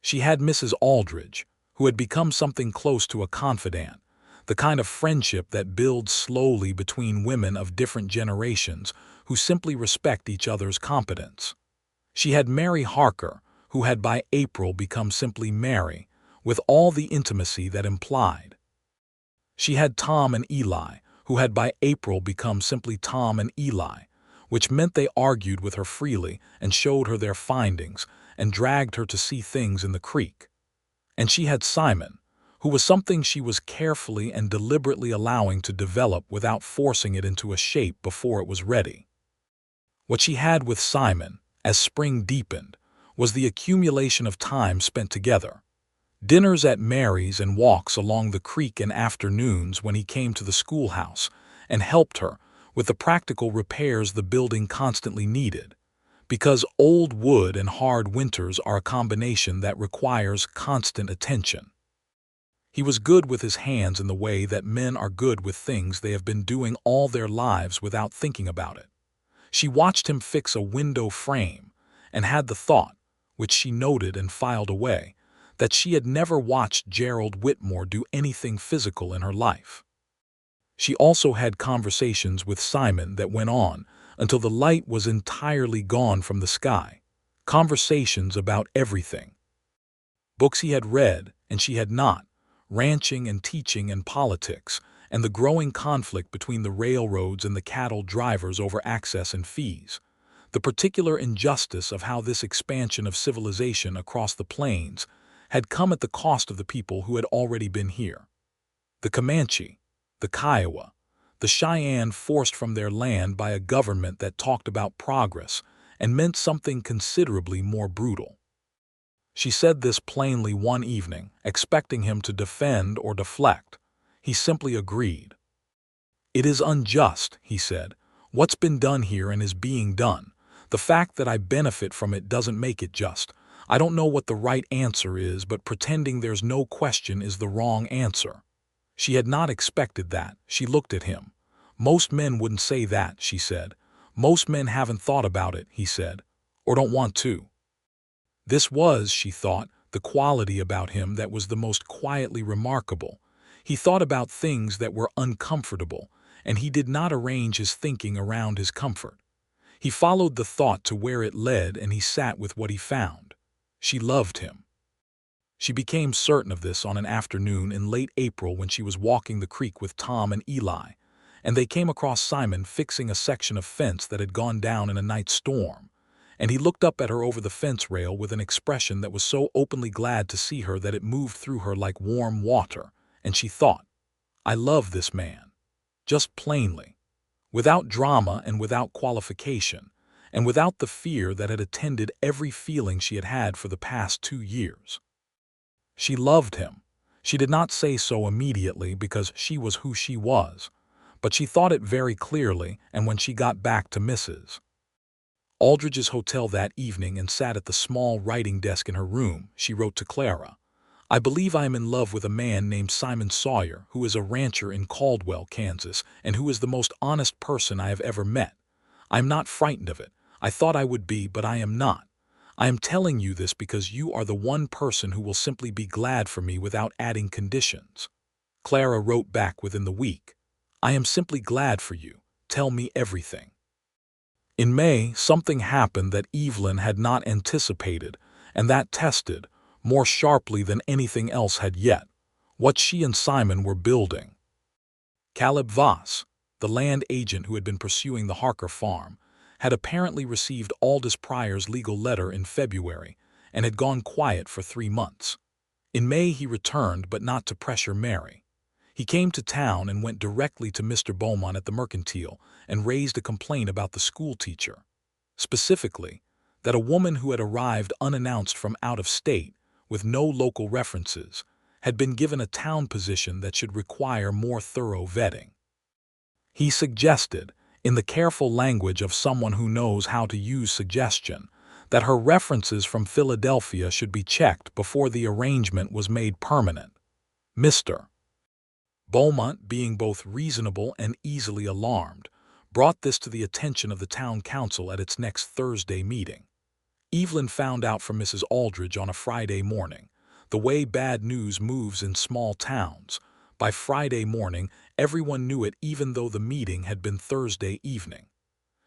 She had Mrs. Aldridge, who had become something close to a confidant, the kind of friendship that builds slowly between women of different generations who simply respect each other's competence. She had Mary Harker, who had by April become simply Mary, with all the intimacy that implied. She had Tom and Eli, who had by April become simply Tom and Eli, which meant they argued with her freely and showed her their findings and dragged her to see things in the creek. And she had Simon, who was something she was carefully and deliberately allowing to develop without forcing it into a shape before it was ready. What she had with Simon, as spring deepened, was the accumulation of time spent together. Dinners at Mary's and walks along the creek in afternoons when he came to the schoolhouse and helped her with the practical repairs the building constantly needed, because old wood and hard winters are a combination that requires constant attention. He was good with his hands in the way that men are good with things they have been doing all their lives without thinking about it. She watched him fix a window frame and had the thought, which she noted and filed away, that she had never watched Gerald Whitmore do anything physical in her life. She also had conversations with Simon that went on until the light was entirely gone from the sky, conversations about everything. Books he had read and she had not, ranching and teaching and politics, and the growing conflict between the railroads and the cattle drivers over access and fees, the particular injustice of how this expansion of civilization across the plains had come at the cost of the people who had already been here. The Comanche, the Kiowa, the Cheyenne forced from their land by a government that talked about progress and meant something considerably more brutal. She said this plainly one evening, expecting him to defend or deflect. He simply agreed. "It is unjust," he said. "What's been done here and is being done. The fact that I benefit from it doesn't make it just. I don't know what the right answer is, but pretending there's no question is the wrong answer." She had not expected that. She looked at him. "Most men wouldn't say that," she said. "Most men haven't thought about it," he said, "or don't want to." This was, she thought, the quality about him that was the most quietly remarkable. He thought about things that were uncomfortable, and he did not arrange his thinking around his comfort. He followed the thought to where it led, and he sat with what he found. She loved him. She became certain of this on an afternoon in late April when she was walking the creek with Tom and Eli, and they came across Simon fixing a section of fence that had gone down in a night storm, and he looked up at her over the fence rail with an expression that was so openly glad to see her that it moved through her like warm water, and she thought, I love this man. Just plainly. Without drama and without qualification, and without the fear that had attended every feeling she had had for the past 2 years. She loved him. She did not say so immediately because she was who she was, but she thought it very clearly, and when she got back to Mrs. Aldridge's hotel that evening and sat at the small writing desk in her room, she wrote to Clara, I believe I am in love with a man named Simon Sawyer, who is a rancher in Caldwell, Kansas, and who is the most honest person I have ever met. I am not frightened of it. I thought I would be, but I am not. I am telling you this because you are the one person who will simply be glad for me without adding conditions. Clara wrote back within the week, I am simply glad for you. Tell me everything. In May, something happened that Evelyn had not anticipated, and that tested, more sharply than anything else had yet, what she and Simon were building. Caleb Voss, the land agent who had been pursuing the Harker farm, had apparently received Aldous Pryor's legal letter in February and had gone quiet for 3 months. In May he returned, but not to pressure Mary. He came to town and went directly to Mr. Beaumont at the Mercantile and raised a complaint about the schoolteacher. Specifically, that a woman who had arrived unannounced from out of state, with no local references, had been given a town position that should require more thorough vetting. He suggested, in the careful language of someone who knows how to use suggestion, that her references from Philadelphia should be checked before the arrangement was made permanent. Mr. Beaumont, being both reasonable and easily alarmed, brought this to the attention of the town council at its next Thursday meeting. Evelyn found out from Mrs. Aldridge on a Friday morning, the way bad news moves in small towns. By Friday morning, everyone knew it, even though the meeting had been Thursday evening.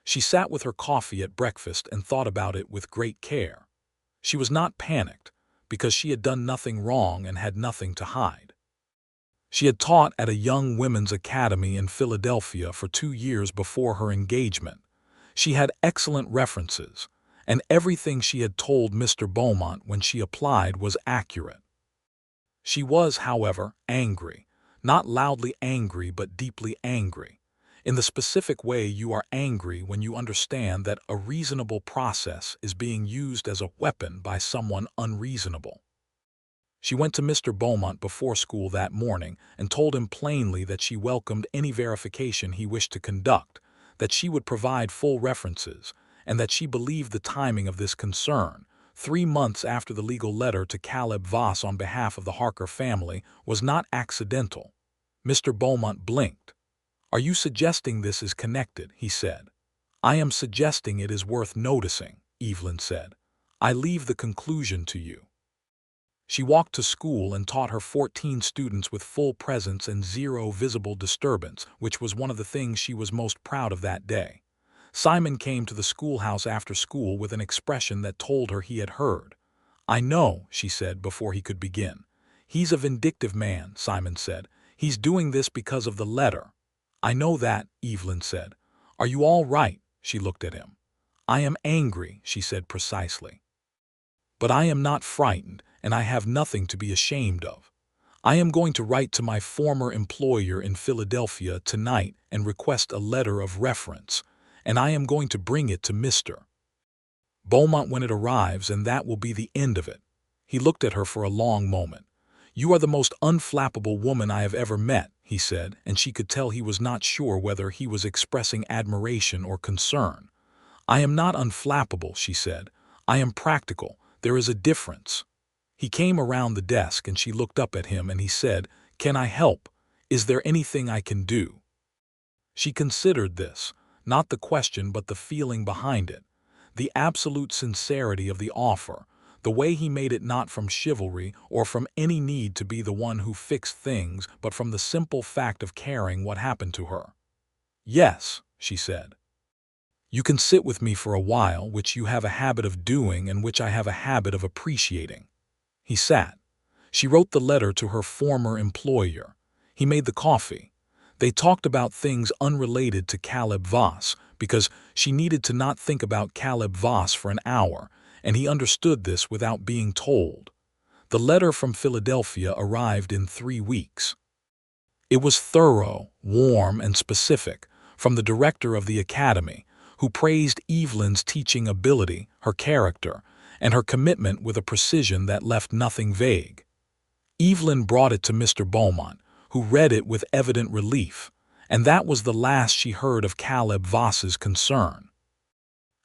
She sat with her coffee at breakfast and thought about it with great care. She was not panicked, because she had done nothing wrong and had nothing to hide. She had taught at a young women's academy in Philadelphia for 2 years before her engagement. She had excellent references, and everything she had told Mr. Beaumont when she applied was accurate. She was, however, angry, not loudly angry but deeply angry, in the specific way you are angry when you understand that a reasonable process is being used as a weapon by someone unreasonable. She went to Mr. Beaumont before school that morning and told him plainly that she welcomed any verification he wished to conduct, that she would provide full references, and that she believed the timing of this concern, 3 months after the legal letter to Caleb Voss on behalf of the Harker family, was not accidental. Mr. Beaumont blinked. Are you suggesting this is connected? He said. I am suggesting it is worth noticing, Evelyn said. I leave the conclusion to you. She walked to school and taught her 14 students with full presence and 0 visible disturbance, which was one of the things she was most proud of that day. Simon came to the schoolhouse after school with an expression that told her he had heard. I know, she said before he could begin. He's a vindictive man, Simon said. He's doing this because of the letter. I know that, Evelyn said. Are you all right? She looked at him. I am angry, she said precisely. But I am not frightened, and I have nothing to be ashamed of. I am going to write to my former employer in Philadelphia tonight and request a letter of reference, and I am going to bring it to Mr. Beaumont when it arrives, and that will be the end of it. He looked at her for a long moment. You are the most unflappable woman I have ever met, he said, and she could tell he was not sure whether he was expressing admiration or concern. I am not unflappable, she said. I am practical. There is a difference. He came around the desk and she looked up at him and he said, Can I help? Is there anything I can do? She considered this, not the question but the feeling behind it, the absolute sincerity of the offer, the way he made it not from chivalry or from any need to be the one who fixed things but from the simple fact of caring what happened to her. Yes, she said. You can sit with me for a while, which you have a habit of doing and which I have a habit of appreciating. He sat. She wrote the letter to her former employer. He made the coffee. They talked about things unrelated to Caleb Voss, because she needed to not think about Caleb Voss for an hour, and he understood this without being told. The letter from Philadelphia arrived in 3 weeks. It was thorough, warm, and specific, from the director of the academy, who praised Evelyn's teaching ability, her character, and her commitment with a precision that left nothing vague. Evelyn brought it to Mr. Beaumont, who read it with evident relief, and that was the last she heard of Caleb Voss's concern.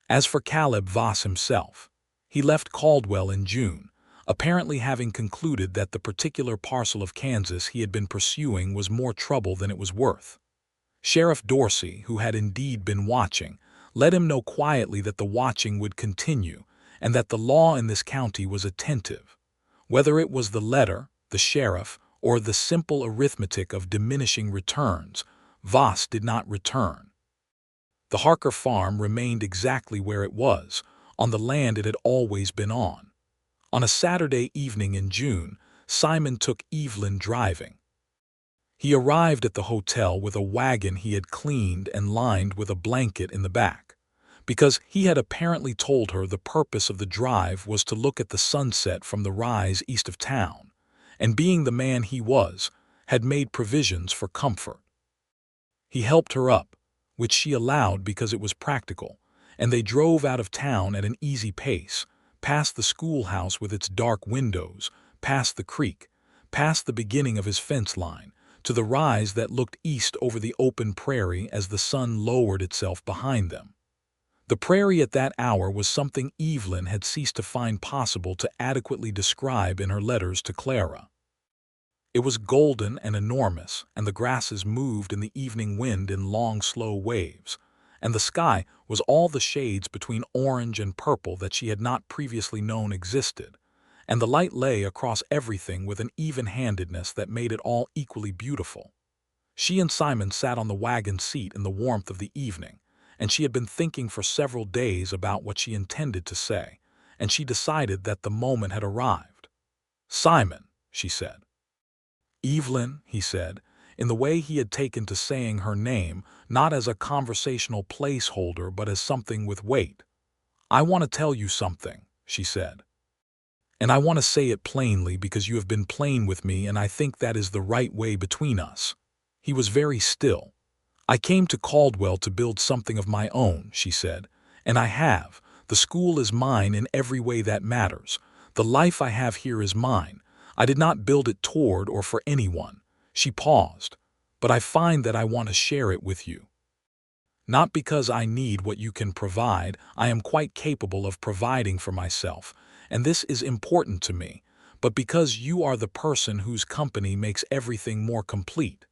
As for Caleb Voss himself, he left Caldwell in June, apparently having concluded that the particular parcel of Kansas he had been pursuing was more trouble than it was worth. Sheriff Dorsey, who had indeed been watching, let him know quietly that the watching would continue and that the law in this county was attentive. Whether it was the letter, the sheriff, or the simple arithmetic of diminishing returns, Voss did not return. The Harker farm remained exactly where it was, on the land it had always been on. On a Saturday evening in June, Simon took Evelyn driving. He arrived at the hotel with a wagon he had cleaned and lined with a blanket in the back, because he had apparently told her the purpose of the drive was to look at the sunset from the rise east of town, and being the man he was, had made provisions for comfort. He helped her up, which she allowed because it was practical, and they drove out of town at an easy pace, past the schoolhouse with its dark windows, past the creek, past the beginning of his fence line, to the rise that looked east over the open prairie as the sun lowered itself behind them. The prairie at that hour was something Evelyn had ceased to find possible to adequately describe in her letters to Clara. It was golden and enormous, and the grasses moved in the evening wind in long, slow waves, and the sky was all the shades between orange and purple that she had not previously known existed, and the light lay across everything with an even-handedness that made it all equally beautiful. She and Simon sat on the wagon seat in the warmth of the evening, and she had been thinking for several days about what she intended to say, and she decided that the moment had arrived. "Simon," she said. "Evelyn," he said, in the way he had taken to saying her name, not as a conversational placeholder but as something with weight. "I want to tell you something," she said. "And I want to say it plainly because you have been plain with me, and I think that is the right way between us." He was very still. "I came to Caldwell to build something of my own," she said, "and I have. The school is mine in every way that matters. The life I have here is mine. I did not build it toward or for anyone." She paused. "But I find that I want to share it with you. Not because I need what you can provide. I am quite capable of providing for myself, and this is important to me, but because you are the person whose company makes everything more complete."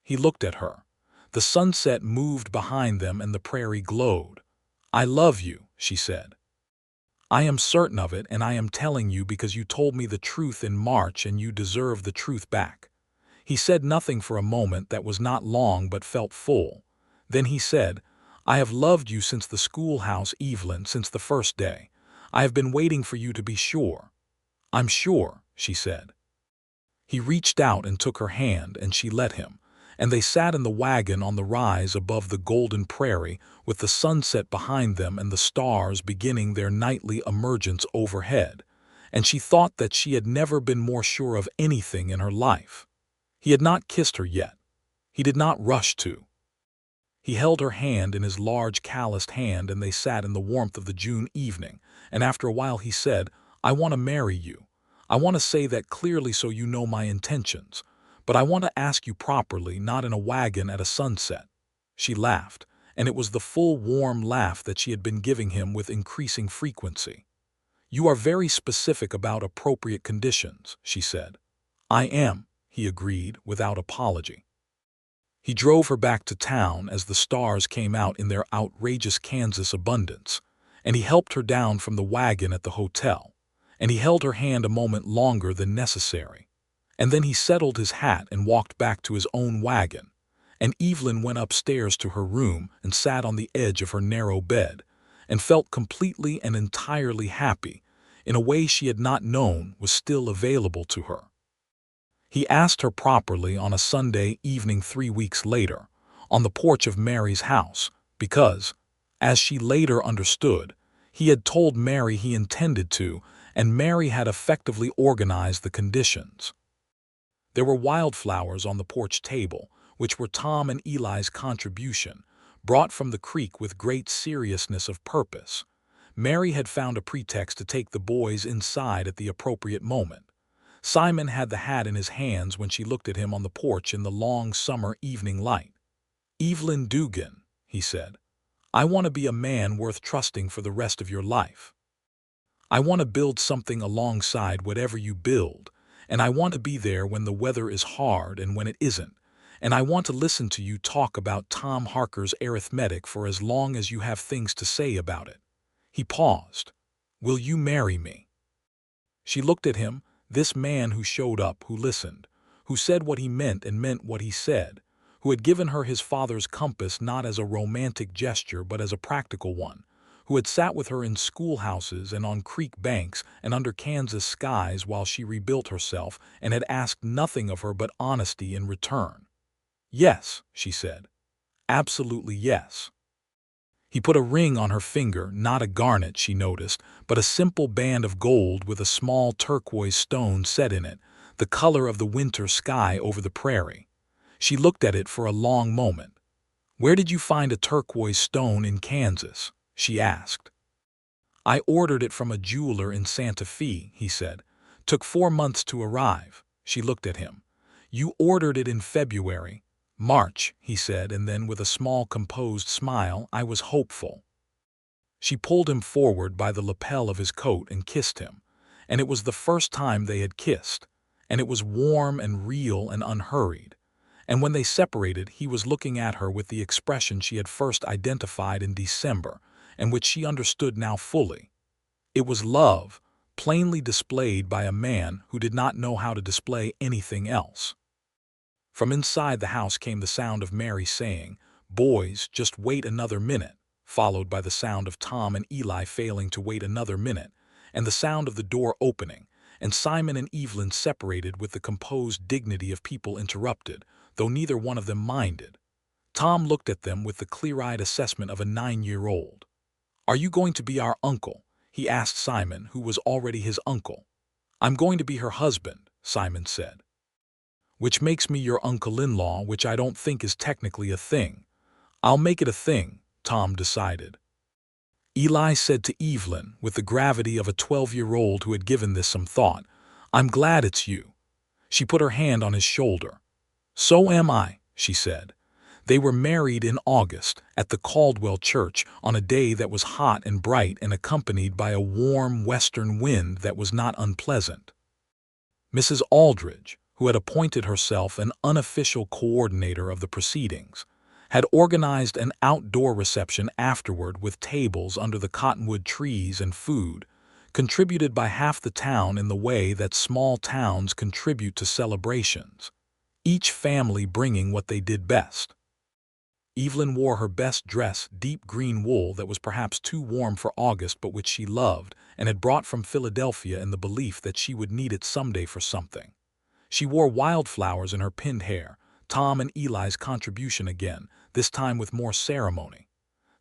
He looked at her. The sunset moved behind them and the prairie glowed. "I love you," she said. "I am certain of it, and I am telling you because you told me the truth in March and you deserve the truth back." He said nothing for a moment that was not long but felt full. Then he said, "I have loved you since the schoolhouse, Evelyn, since the first day. I have been waiting for you to be sure." "I'm sure," she said. He reached out and took her hand, and she let him, and they sat in the wagon on the rise above the golden prairie with the sunset behind them and the stars beginning their nightly emergence overhead, and she thought that she had never been more sure of anything in her life. He had not kissed her yet. He did not rush to. He held her hand in his large calloused hand, and they sat in the warmth of the June evening, and after a while he said, "I want to marry you. I want to say that clearly so you know my intentions. But I want to ask you properly, not in a wagon at a sunset." She laughed, and it was the full warm laugh that she had been giving him with increasing frequency. "You are very specific about appropriate conditions," she said. "I am," he agreed, without apology. He drove her back to town as the stars came out in their outrageous Kansas abundance, and he helped her down from the wagon at the hotel, and he held her hand a moment longer than necessary, and then he settled his hat and walked back to his own wagon, and Evelyn went upstairs to her room and sat on the edge of her narrow bed, and felt completely and entirely happy in a way she had not known was still available to her. He asked her properly on a Sunday evening 3 weeks later, on the porch of Mary's house, because, as she later understood, he had told Mary he intended to, and Mary had effectively organized the conditions. There were wildflowers on the porch table, which were Tom and Eli's contribution, brought from the creek with great seriousness of purpose. Mary had found a pretext to take the boys inside at the appropriate moment. Simon had the hat in his hands when she looked at him on the porch in the long summer evening light. "Evelyn Dugan," he said, "I want to be a man worth trusting for the rest of your life. I want to build something alongside whatever you build, and I want to be there when the weather is hard and when it isn't, and I want to listen to you talk about Tom Harker's arithmetic for as long as you have things to say about it." He paused. "Will you marry me?" She looked at him, this man who showed up, who listened, who said what he meant and meant what he said, who had given her his father's compass not as a romantic gesture but as a practical one, who had sat with her in schoolhouses and on creek banks and under Kansas skies while she rebuilt herself and had asked nothing of her but honesty in return. "Yes," she said. "Absolutely yes." He put a ring on her finger, not a garnet, she noticed, but a simple band of gold with a small turquoise stone set in it, the color of the winter sky over the prairie. She looked at it for a long moment. "Where did you find a turquoise stone in Kansas?" she asked. "I ordered it from a jeweler in Santa Fe," he said. "Took 4 months to arrive." She looked at him. "You ordered it in February." "March," he said, and then with a small composed smile, "I was hopeful." She pulled him forward by the lapel of his coat and kissed him, and it was the first time they had kissed, and it was warm and real and unhurried. And when they separated, he was looking at her with the expression she had first identified in December, and which she understood now fully. It was love, plainly displayed by a man who did not know how to display anything else. From inside the house came the sound of Mary saying, "Boys, just wait another minute," followed by the sound of Tom and Eli failing to wait another minute, and the sound of the door opening, and Simon and Evelyn separated with the composed dignity of people interrupted, though neither one of them minded. Tom looked at them with the clear-eyed assessment of a 9-year-old. "Are you going to be our uncle?" he asked Simon, who was already his uncle. "I'm going to be her husband," Simon said. "Which makes me your uncle-in-law, which I don't think is technically a thing." "I'll make it a thing," Tom decided. Eli said to Evelyn, with the gravity of a 12-year-old who had given this some thought, "I'm glad it's you." She put her hand on his shoulder. "So am I," she said. They were married in August at the Caldwell church on a day that was hot and bright and accompanied by a warm western wind that was not unpleasant. Mrs. Aldridge, who had appointed herself an unofficial coordinator of the proceedings, had organized an outdoor reception afterward with tables under the cottonwood trees and food, contributed by half the town in the way that small towns contribute to celebrations, each family bringing what they did best. Evelyn wore her best dress, deep green wool that was perhaps too warm for August but which she loved and had brought from Philadelphia in the belief that she would need it someday for something. She wore wildflowers in her pinned hair, Tom and Eli's contribution again, this time with more ceremony.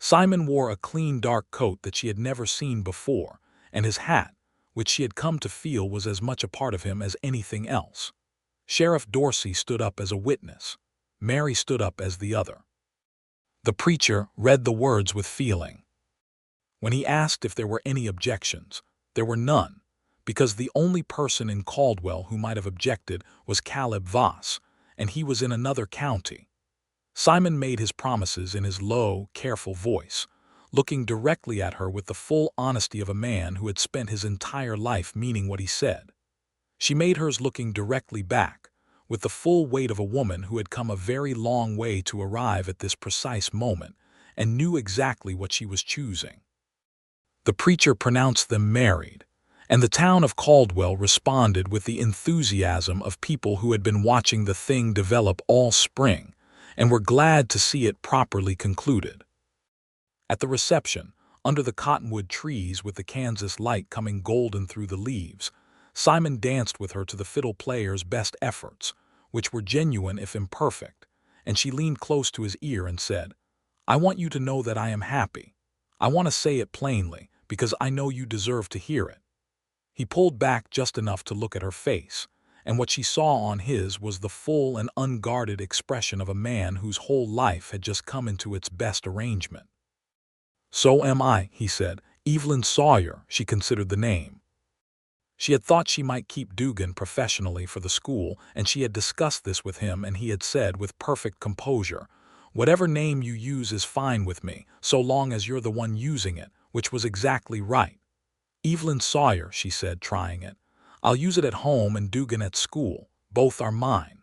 Simon wore a clean dark coat that she had never seen before, and his hat, which she had come to feel was as much a part of him as anything else. Sheriff Dorsey stood up as a witness. Mary stood up as the other. The preacher read the words with feeling. When he asked if there were any objections, there were none, because the only person in Caldwell who might have objected was Caleb Voss, and he was in another county. Simon made his promises in his low, careful voice, looking directly at her with the full honesty of a man who had spent his entire life meaning what he said. She made hers looking directly back, with the full weight of a woman who had come a very long way to arrive at this precise moment and knew exactly what she was choosing. The preacher pronounced them married, and the town of Caldwell responded with the enthusiasm of people who had been watching the thing develop all spring and were glad to see it properly concluded. At the reception, under the cottonwood trees with the Kansas light coming golden through the leaves, Simon danced with her to the fiddle player's best efforts, which were genuine if imperfect, and she leaned close to his ear and said, "I want you to know that I am happy. I want to say it plainly, because I know you deserve to hear it." He pulled back just enough to look at her face, and what she saw on his was the full and unguarded expression of a man whose whole life had just come into its best arrangement. "So am I," he said. Evelyn Sawyer, she considered the name. She had thought she might keep Dugan professionally for the school, and she had discussed this with him, and he had said with perfect composure, "Whatever name you use is fine with me, so long as you're the one using it," which was exactly right. "Evelyn Sawyer," she said, trying it. "I'll use it at home and Dugan at school. Both are mine."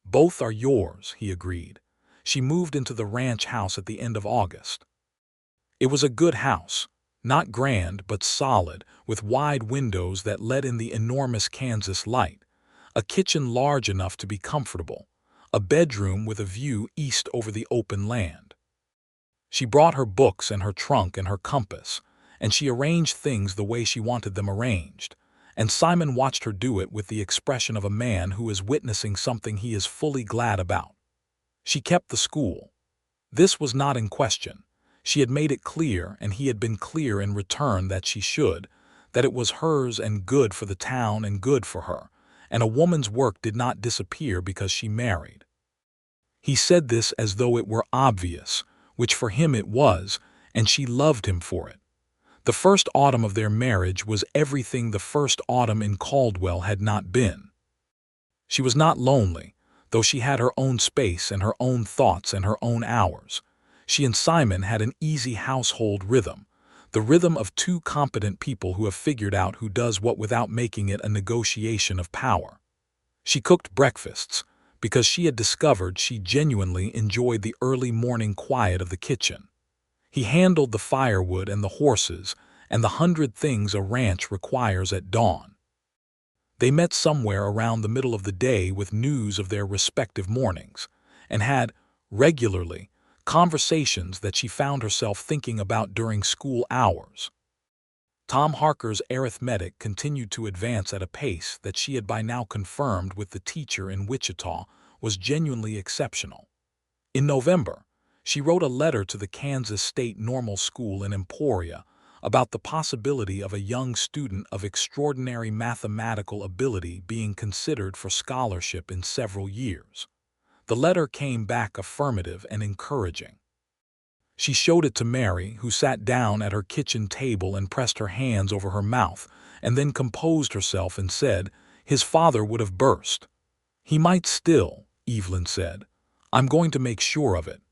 "Both are yours," he agreed. She moved into the ranch house at the end of August. It was a good house, not grand but solid, with wide windows that let in the enormous Kansas light, a kitchen large enough to be comfortable, a bedroom with a view east over the open land. She brought her books and her trunk and her compass, and she arranged things the way she wanted them arranged, and Simon watched her do it with the expression of a man who is witnessing something he is fully glad about. She kept the school. This was not in question. She had made it clear, and he had been clear in return that she should, that it was hers and good for the town and good for her, and a woman's work did not disappear because she married. He said this as though it were obvious, which for him it was, and she loved him for it. The first autumn of their marriage was everything the first autumn in Caldwell had not been. She was not lonely, though she had her own space and her own thoughts and her own hours. She and Simon had an easy household rhythm, the rhythm of two competent people who have figured out who does what without making it a negotiation of power. She cooked breakfasts, because she had discovered she genuinely enjoyed the early morning quiet of the kitchen. He handled the firewood and the horses and the 100 things a ranch requires at dawn. They met somewhere around the middle of the day with news of their respective mornings, and had, regularly, conversations that she found herself thinking about during school hours. Tom Harker's arithmetic continued to advance at a pace that she had by now confirmed with the teacher in Wichita was genuinely exceptional. In November, she wrote a letter to the Kansas State Normal School in Emporia about the possibility of a young student of extraordinary mathematical ability being considered for scholarship in several years. The letter came back affirmative and encouraging. She showed it to Mary, who sat down at her kitchen table and pressed her hands over her mouth, and then composed herself and said, "His father would have burst." "He might still," Evelyn said. "I'm going to make sure of it."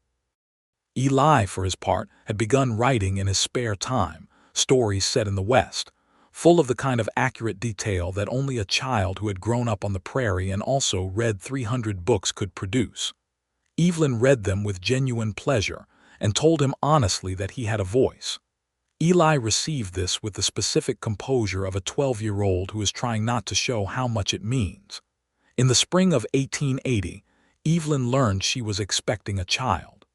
Eli, for his part, had begun writing in his spare time, stories set in the West, full of the kind of accurate detail that only a child who had grown up on the prairie and also read 300 books could produce. Evelyn read them with genuine pleasure and told him honestly that he had a voice. Eli received this with the specific composure of a 12-year-old who is trying not to show how much it means. In the spring of 1880, Evelyn learned she was expecting a child.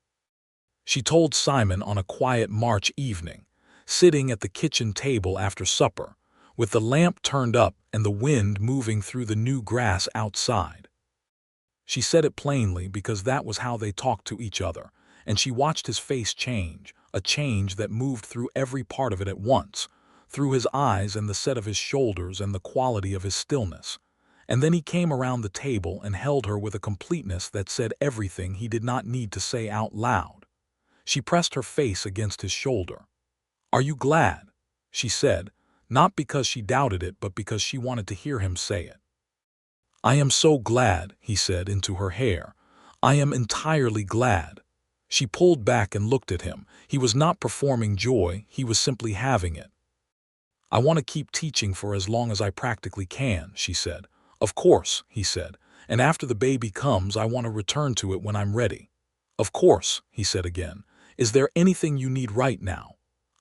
She told Simon on a quiet March evening, sitting at the kitchen table after supper, with the lamp turned up and the wind moving through the new grass outside. She said it plainly because that was how they talked to each other, and she watched his face change, a change that moved through every part of it at once, through his eyes and the set of his shoulders and the quality of his stillness. And then he came around the table and held her with a completeness that said everything he did not need to say out loud. She pressed her face against his shoulder. "Are you glad?" she said, not because she doubted it but because she wanted to hear him say it. "I am so glad," he said into her hair. "I am entirely glad." She pulled back and looked at him. He was not performing joy, he was simply having it. "I want to keep teaching for as long as I practically can," she said. "Of course," he said, "and after the baby comes I want to return to it when I'm ready." "Of course," he said again. "Is there anything you need right now?"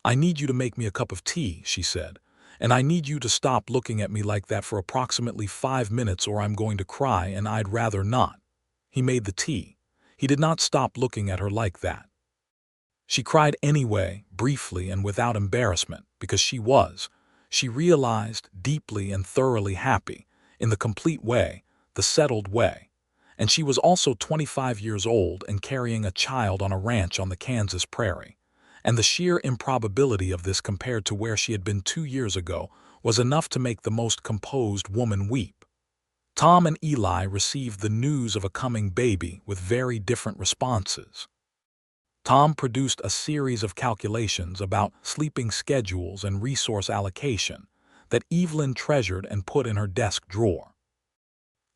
"I need you to make me a cup of tea," she said, "and I need you to stop looking at me like that for approximately 5 minutes or I'm going to cry and I'd rather not." He made the tea. He did not stop looking at her like that. She cried anyway, briefly and without embarrassment, because she realized, deeply and thoroughly happy, in the complete way, the settled way. And she was also 25 years old and carrying a child on a ranch on the Kansas prairie. And the sheer improbability of this compared to where she had been 2 years ago was enough to make the most composed woman weep. Tom and Eli received the news of a coming baby with very different responses. Tom produced a series of calculations about sleeping schedules and resource allocation that Evelyn treasured and put in her desk drawer.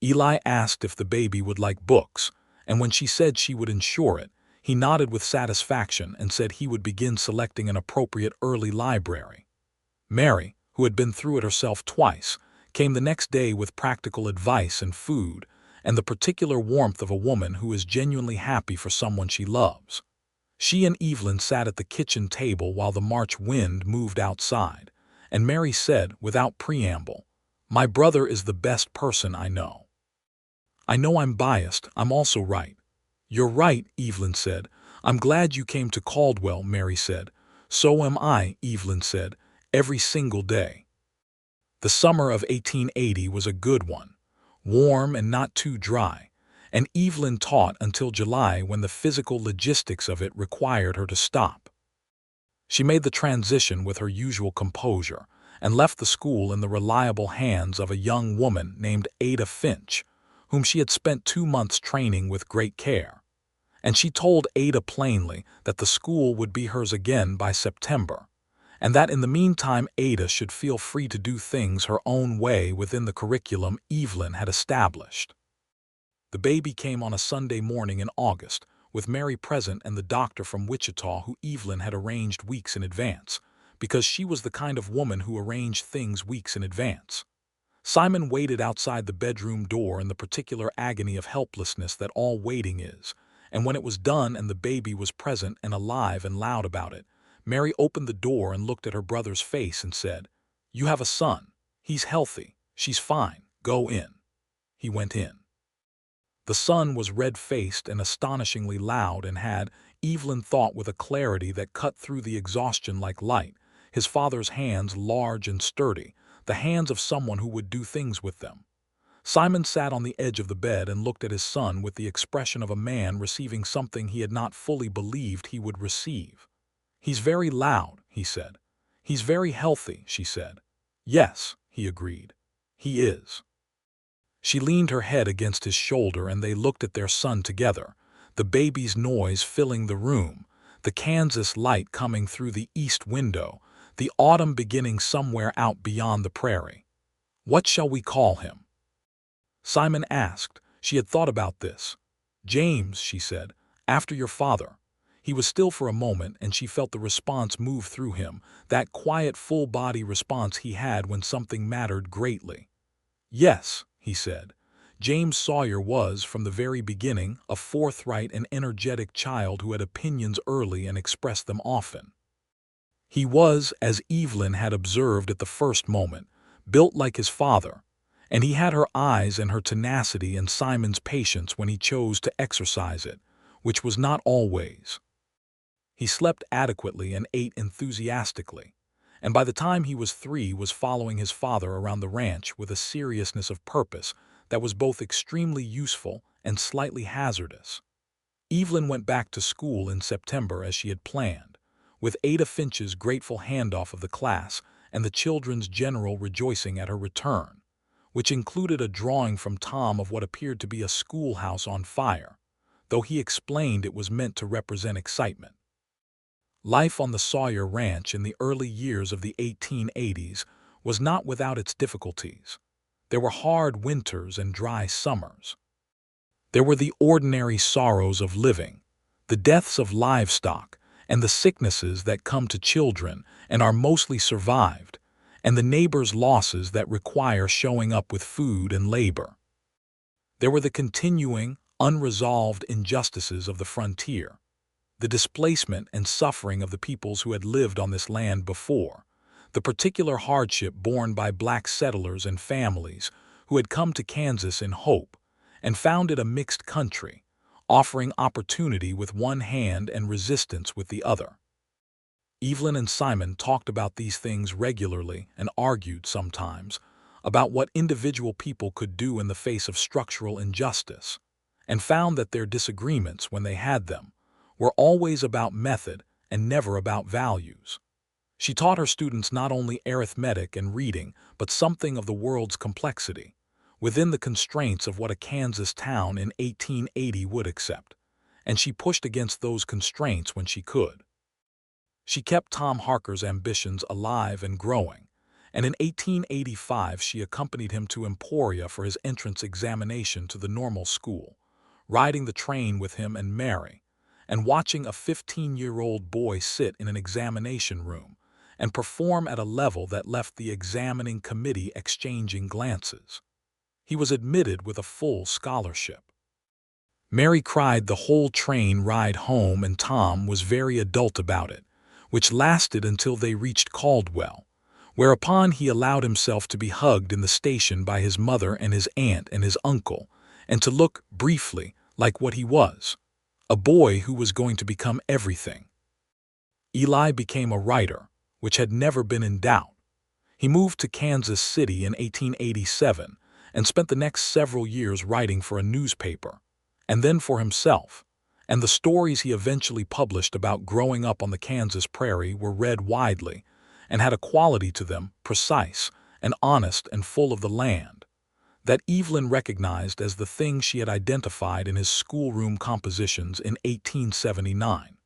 Eli asked if the baby would like books, and when she said she would ensure it, he nodded with satisfaction and said he would begin selecting an appropriate early library. Mary, who had been through it herself twice, came the next day with practical advice and food, and the particular warmth of a woman who is genuinely happy for someone she loves. She and Evelyn sat at the kitchen table while the March wind moved outside, and Mary said, without preamble, "My brother is the best person I know." "I know I'm biased, I'm also right." "You're right," Evelyn said. "I'm glad you came to Caldwell," Mary said. "So am I," Evelyn said, "every single day." The summer of 1880 was a good one, warm and not too dry, and Evelyn taught until July when the physical logistics of it required her to stop. She made the transition with her usual composure and left the school in the reliable hands of a young woman named Ada Finch, whom she had spent 2 months training with great care. And she told Ada plainly that the school would be hers again by September, and that in the meantime Ada should feel free to do things her own way within the curriculum Evelyn had established. The baby came on a Sunday morning in August, with Mary present and the doctor from Wichita who Evelyn had arranged weeks in advance, because she was the kind of woman who arranged things weeks in advance. Simon waited outside the bedroom door in the particular agony of helplessness that all waiting is, and when it was done and the baby was present and alive and loud about it, Mary opened the door and looked at her brother's face and said, "You have a son. He's healthy. She's fine. Go in." He went in. The son was red-faced and astonishingly loud and had, Evelyn thought with a clarity that cut through the exhaustion like light, his father's hands large and sturdy, the hands of someone who would do things with them. Simon sat on the edge of the bed and looked at his son with the expression of a man receiving something he had not fully believed he would receive. "He's very loud," he said. "He's very healthy," she said. "Yes," he agreed. "He is." She leaned her head against his shoulder and they looked at their son together, the baby's noise filling the room, the Kansas light coming through the east window, the autumn beginning somewhere out beyond the prairie. "What shall we call him?" Simon asked. She had thought about this. "James," she said, "after your father." He was still for a moment, and she felt the response move through him, that quiet full-body response he had when something mattered greatly. "Yes," he said. James Sawyer was, from the very beginning, a forthright and energetic child who had opinions early and expressed them often. He was, as Evelyn had observed at the first moment, built like his father, and he had her eyes and her tenacity and Simon's patience when he chose to exercise it, which was not always. He slept adequately and ate enthusiastically, and by the time he was 3 was following his father around the ranch with a seriousness of purpose that was both extremely useful and slightly hazardous. Evelyn went back to school in September as she had planned, with Ada Finch's grateful handoff of the class and the children's general rejoicing at her return, which included a drawing from Tom of what appeared to be a schoolhouse on fire, though he explained it was meant to represent excitement. Life on the Sawyer Ranch in the early years of the 1880s was not without its difficulties. There were hard winters and dry summers. There were the ordinary sorrows of living, the deaths of livestock, and the sicknesses that come to children and are mostly survived, and the neighbors' losses that require showing up with food and labor. There were the continuing, unresolved injustices of the frontier, the displacement and suffering of the peoples who had lived on this land before, the particular hardship borne by black settlers and families who had come to Kansas in hope and found it a mixed country, offering opportunity with one hand and resistance with the other. Evelyn and Simon talked about these things regularly and argued sometimes about what individual people could do in the face of structural injustice, and found that their disagreements, when they had them, were always about method and never about values. She taught her students not only arithmetic and reading, but something of the world's complexity, within the constraints of what a Kansas town in 1880 would accept, and she pushed against those constraints when she could. She kept Tom Harker's ambitions alive and growing, and in 1885 she accompanied him to Emporia for his entrance examination to the normal school, riding the train with him and Mary, and watching a 15-year-old boy sit in an examination room and perform at a level that left the examining committee exchanging glances. He was admitted with a full scholarship. Mary cried the whole train ride home, and Tom was very adult about it, which lasted until they reached Caldwell, whereupon he allowed himself to be hugged in the station by his mother and his aunt and his uncle, and to look, briefly, like what he was, a boy who was going to become everything. Eli became a writer, which had never been in doubt. He moved to Kansas City in 1887 and spent the next several years writing for a newspaper, and then for himself, and the stories he eventually published about growing up on the Kansas prairie were read widely and had a quality to them, precise and honest and full of the land, that Evelyn recognized as the thing she had identified in his schoolroom compositions in 1879.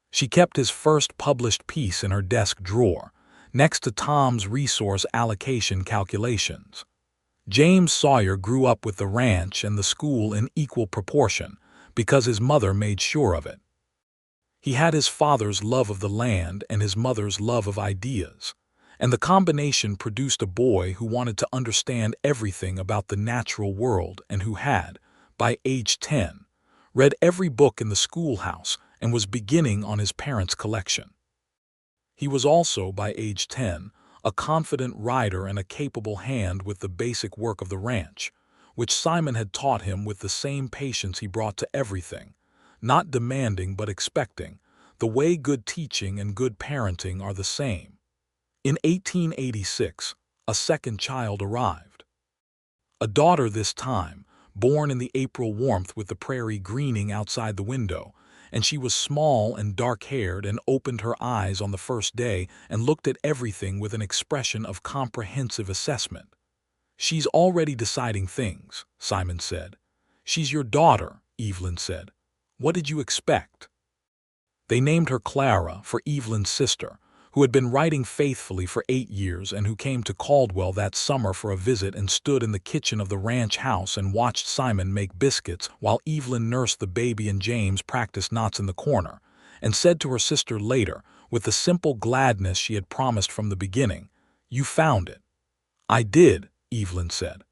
She kept his first published piece in her desk drawer, next to Tom's resource allocation calculations. James Sawyer grew up with the ranch and the school in equal proportion because his mother made sure of it. He had his father's love of the land and his mother's love of ideas, and the combination produced a boy who wanted to understand everything about the natural world and who had, by age 10, read every book in the schoolhouse and was beginning on his parents' collection. He was also, by age 10, a confident rider and a capable hand with the basic work of the ranch, which Simon had taught him with the same patience he brought to everything, not demanding but expecting, the way good teaching and good parenting are the same. In 1886, a second child arrived. A daughter this time, born in the April warmth with the prairie greening outside the window, and she was small and dark-haired and opened her eyes on the first day and looked at everything with an expression of comprehensive assessment. "She's already deciding things," Simon said. "She's your daughter," Evelyn said. "What did you expect?" They named her Clara for Evelyn's sister, who had been writing faithfully for 8 years and who came to Caldwell that summer for a visit and stood in the kitchen of the ranch house and watched Simon make biscuits while Evelyn nursed the baby and James practiced knots in the corner, and said to her sister later, with the simple gladness she had promised from the beginning, "You found it." "I did," Evelyn said.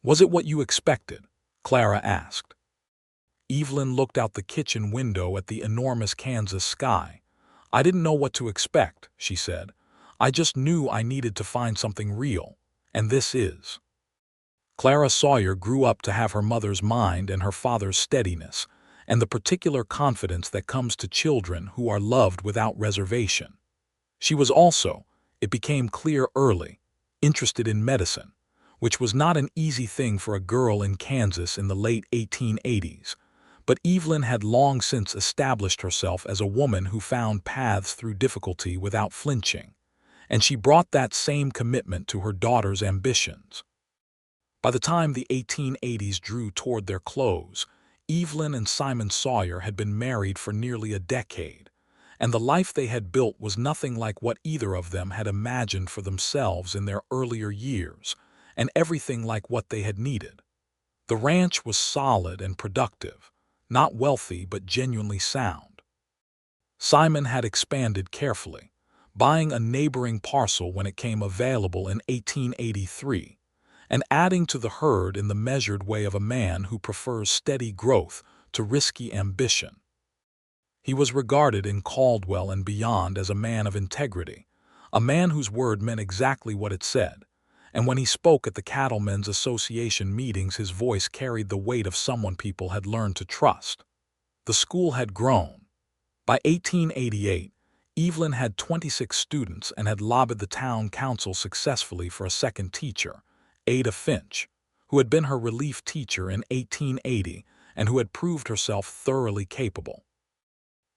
"Was it what you expected?" Clara asked. Evelyn looked out the kitchen window at the enormous Kansas sky. "I didn't know what to expect," she said. "I just knew I needed to find something real, and this is." Clara Sawyer grew up to have her mother's mind and her father's steadiness, and the particular confidence that comes to children who are loved without reservation. She was also, it became clear early, interested in medicine, which was not an easy thing for a girl in Kansas in the late 1880s. But Evelyn had long since established herself as a woman who found paths through difficulty without flinching, and she brought that same commitment to her daughter's ambitions. By the time the 1880s drew toward their close, Evelyn and Simon Sawyer had been married for nearly a decade, and the life they had built was nothing like what either of them had imagined for themselves in their earlier years, and everything like what they had needed. The ranch was solid and productive, not wealthy but genuinely sound. Simon had expanded carefully, buying a neighboring parcel when it came available in 1883, and adding to the herd in the measured way of a man who prefers steady growth to risky ambition. He was regarded in Caldwell and beyond as a man of integrity, a man whose word meant exactly what it said, and when he spoke at the Cattlemen's Association meetings his voice carried the weight of someone people had learned to trust. The school had grown. By 1888, Evelyn had 26 students and had lobbied the town council successfully for a second teacher, Ada Finch, who had been her relief teacher in 1880 and who had proved herself thoroughly capable.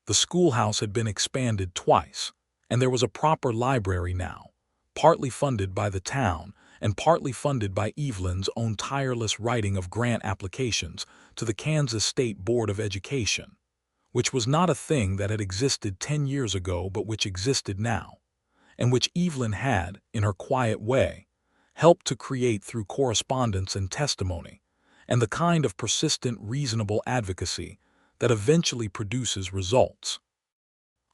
The schoolhouse had been expanded twice, and there was a proper library now, partly funded by the town, and partly funded by Evelyn's own tireless writing of grant applications to the Kansas State Board of Education, which was not a thing that had existed 10 years ago but which existed now, and which Evelyn had, in her quiet way, helped to create through correspondence and testimony, and the kind of persistent, reasonable advocacy that eventually produces results.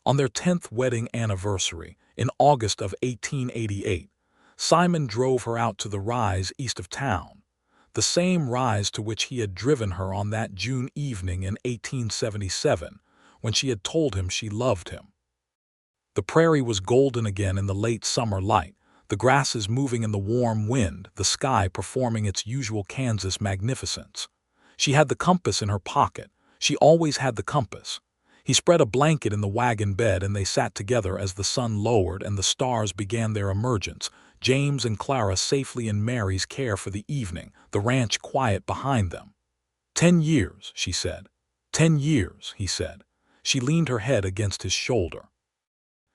On their 10th wedding anniversary, in August of 1888, Simon drove her out to the rise east of town, the same rise to which he had driven her on that June evening in 1877, when she had told him she loved him. The prairie was golden again in the late summer light, the grasses moving in the warm wind, the sky performing its usual Kansas magnificence. She had the compass in her pocket. She always had the compass. He spread a blanket in the wagon bed, and they sat together as the sun lowered and the stars began their emergence, James and Clara safely in Mary's care for the evening, the ranch quiet behind them. 10 years, she said. 10 years, he said. She leaned her head against his shoulder.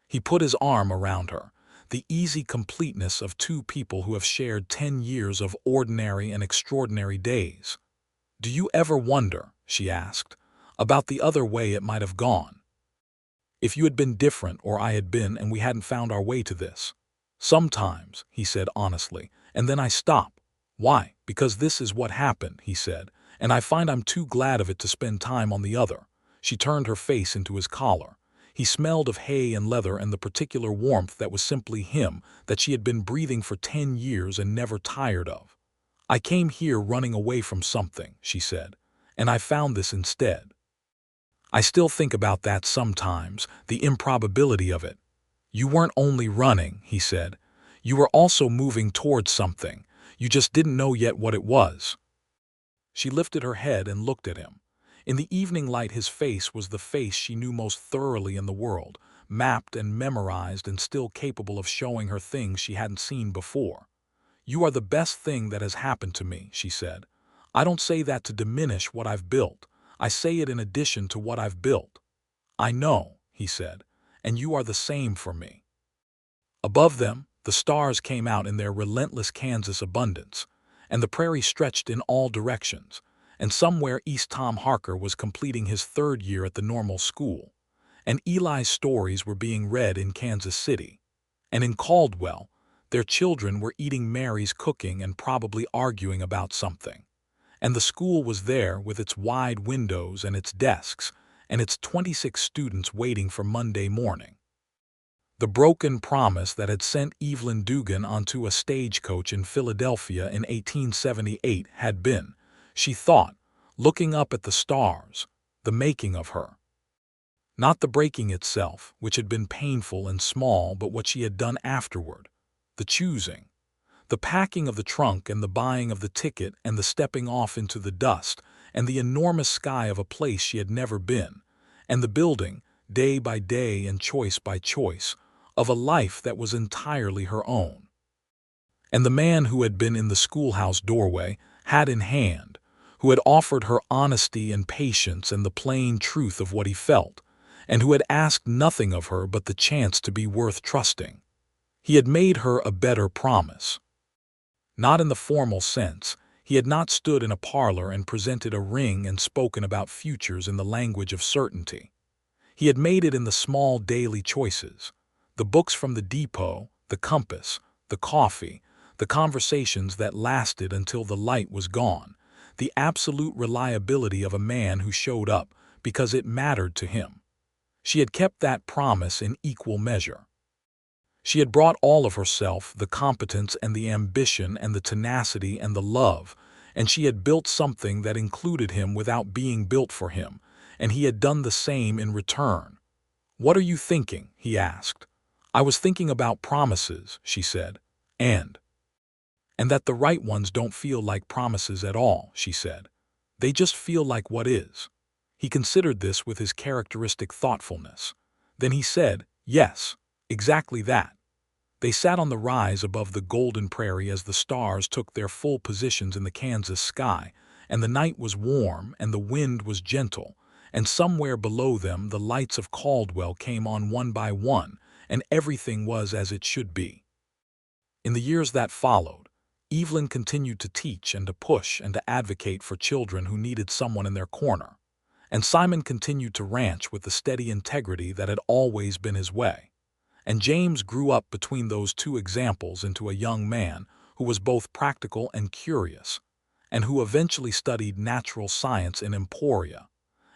He put his arm around her, the easy completeness of two people who have shared 10 years of ordinary and extraordinary days. "Do you ever wonder," she asked, "about the other way it might have gone? If you had been different or I had been and we hadn't found our way to this?" "Sometimes," he said honestly, "and then I stop." "Why?" "Because this is what happened," he said, "and I find I'm too glad of it to spend time on the other." She turned her face into his collar. He smelled of hay and leather and the particular warmth that was simply him, that she had been breathing for 10 years and never tired of. "I came here running away from something," she said, "and I found this instead. I still think about that sometimes, the improbability of it." "You weren't only running," he said. "You were also moving towards something. You just didn't know yet what it was." She lifted her head and looked at him. In the evening light his face was the face she knew most thoroughly in the world, mapped and memorized and still capable of showing her things she hadn't seen before. "You are the best thing that has happened to me," she said. "I don't say that to diminish what I've built. I say it in addition to what I've built." "I know," he said, "and you are the same for me." Above them, the stars came out in their relentless Kansas abundance, and the prairie stretched in all directions, and somewhere East Tom Harker was completing his 3rd year at the normal school, and Eli's stories were being read in Kansas City, and in Caldwell, their children were eating Mary's cooking and probably arguing about something, and the school was there with its wide windows and its desks, and its 26 students waiting for Monday morning. The broken promise that had sent Evelyn Dugan onto a stagecoach in Philadelphia in 1878 had been, she thought, looking up at the stars, the making of her. Not the breaking itself, which had been painful and small, but what she had done afterward, the choosing, the packing of the trunk and the buying of the ticket and the stepping off into the dust and the enormous sky of a place she had never been, and the building, day by day and choice by choice, of a life that was entirely her own. And the man who had been in the schoolhouse doorway, hat in hand, who had offered her honesty and patience and the plain truth of what he felt, and who had asked nothing of her but the chance to be worth trusting. He had made her a better promise. Not in the formal sense. He had not stood in a parlor and presented a ring and spoken about futures in the language of certainty. He had made it in the small daily choices, the books from the depot, the compass, the coffee, the conversations that lasted until the light was gone, the absolute reliability of a man who showed up because it mattered to him. She had kept that promise in equal measure. She had brought all of herself, the competence and the ambition and the tenacity and the love, and she had built something that included him without being built for him, and he had done the same in return. "What are you thinking?" he asked. "I was thinking about promises," she said. And that the right ones don't feel like promises at all," she said. "They just feel like what is." He considered this with his characteristic thoughtfulness. Then he said, "Yes, exactly that." They sat on the rise above the golden prairie as the stars took their full positions in the Kansas sky, and the night was warm and the wind was gentle, and somewhere below them the lights of Caldwell came on one by one, and everything was as it should be. In the years that followed, Evelyn continued to teach and to push and to advocate for children who needed someone in their corner, and Simon continued to ranch with the steady integrity that had always been his way. And James grew up between those two examples into a young man who was both practical and curious, and who eventually studied natural science in Emporia,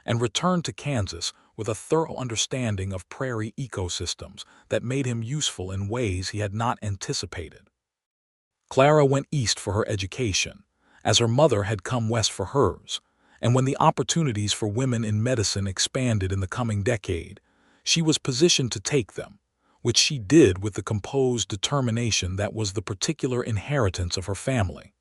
and returned to Kansas with a thorough understanding of prairie ecosystems that made him useful in ways he had not anticipated. Clara went east for her education, as her mother had come west for hers, and when the opportunities for women in medicine expanded in the coming decade, she was positioned to take them, which she did with the composed determination that was the particular inheritance of her family.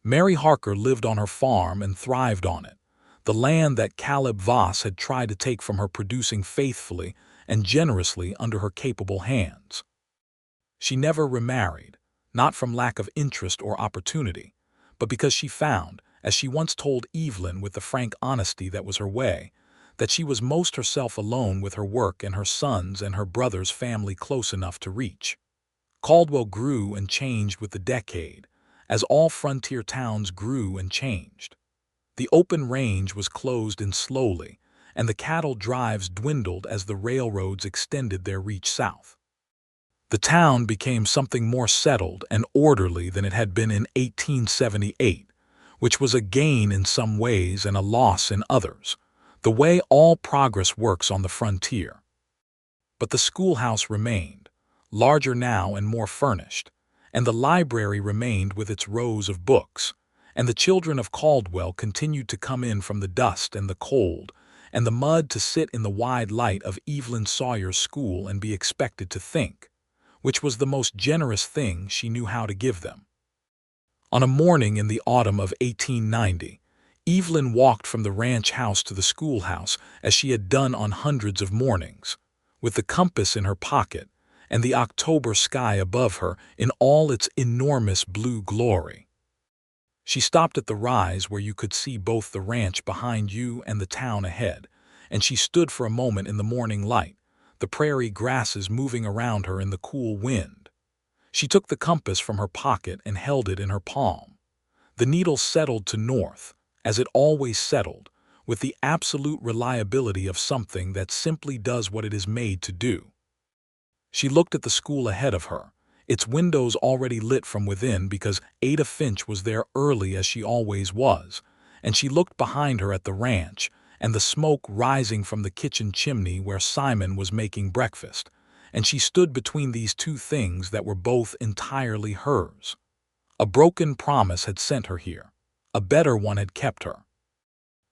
Mary Harker lived on her farm and thrived on it, the land that Caleb Voss had tried to take from her, producing faithfully and generously under her capable hands. She never remarried, not from lack of interest or opportunity, but because she found, as she once told Evelyn with the frank honesty that was her way, that she was most herself alone with her work and her sons and her brother's family close enough to reach. Caldwell grew and changed with the decade, as all frontier towns grew and changed. The open range was closed in slowly, and the cattle drives dwindled as the railroads extended their reach south. The town became something more settled and orderly than it had been in 1878, which was a gain in some ways and a loss in others, the way all progress works on the frontier. But the schoolhouse remained, larger now and more furnished, and the library remained with its rows of books, and the children of Caldwell continued to come in from the dust and the cold and the mud to sit in the wide light of Evelyn Sawyer's school and be expected to think, which was the most generous thing she knew how to give them. On a morning in the autumn of 1890, Evelyn walked from the ranch house to the schoolhouse as she had done on hundreds of mornings, with the compass in her pocket and the October sky above her in all its enormous blue glory. She stopped at the rise where you could see both the ranch behind you and the town ahead, and she stood for a moment in the morning light, the prairie grasses moving around her in the cool wind. She took the compass from her pocket and held it in her palm. The needle settled to north, as it always settled, with the absolute reliability of something that simply does what it is made to do. She looked at the school ahead of her, its windows already lit from within because Ada Finch was there early as she always was, and she looked behind her at the ranch and the smoke rising from the kitchen chimney where Simon was making breakfast, and she stood between these two things that were both entirely hers. A broken promise had sent her here. A better one had kept her.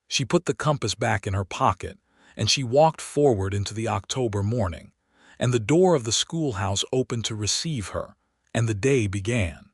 She put the compass back in her pocket, and she walked forward into the October morning, and the door of the schoolhouse opened to receive her, and the day began.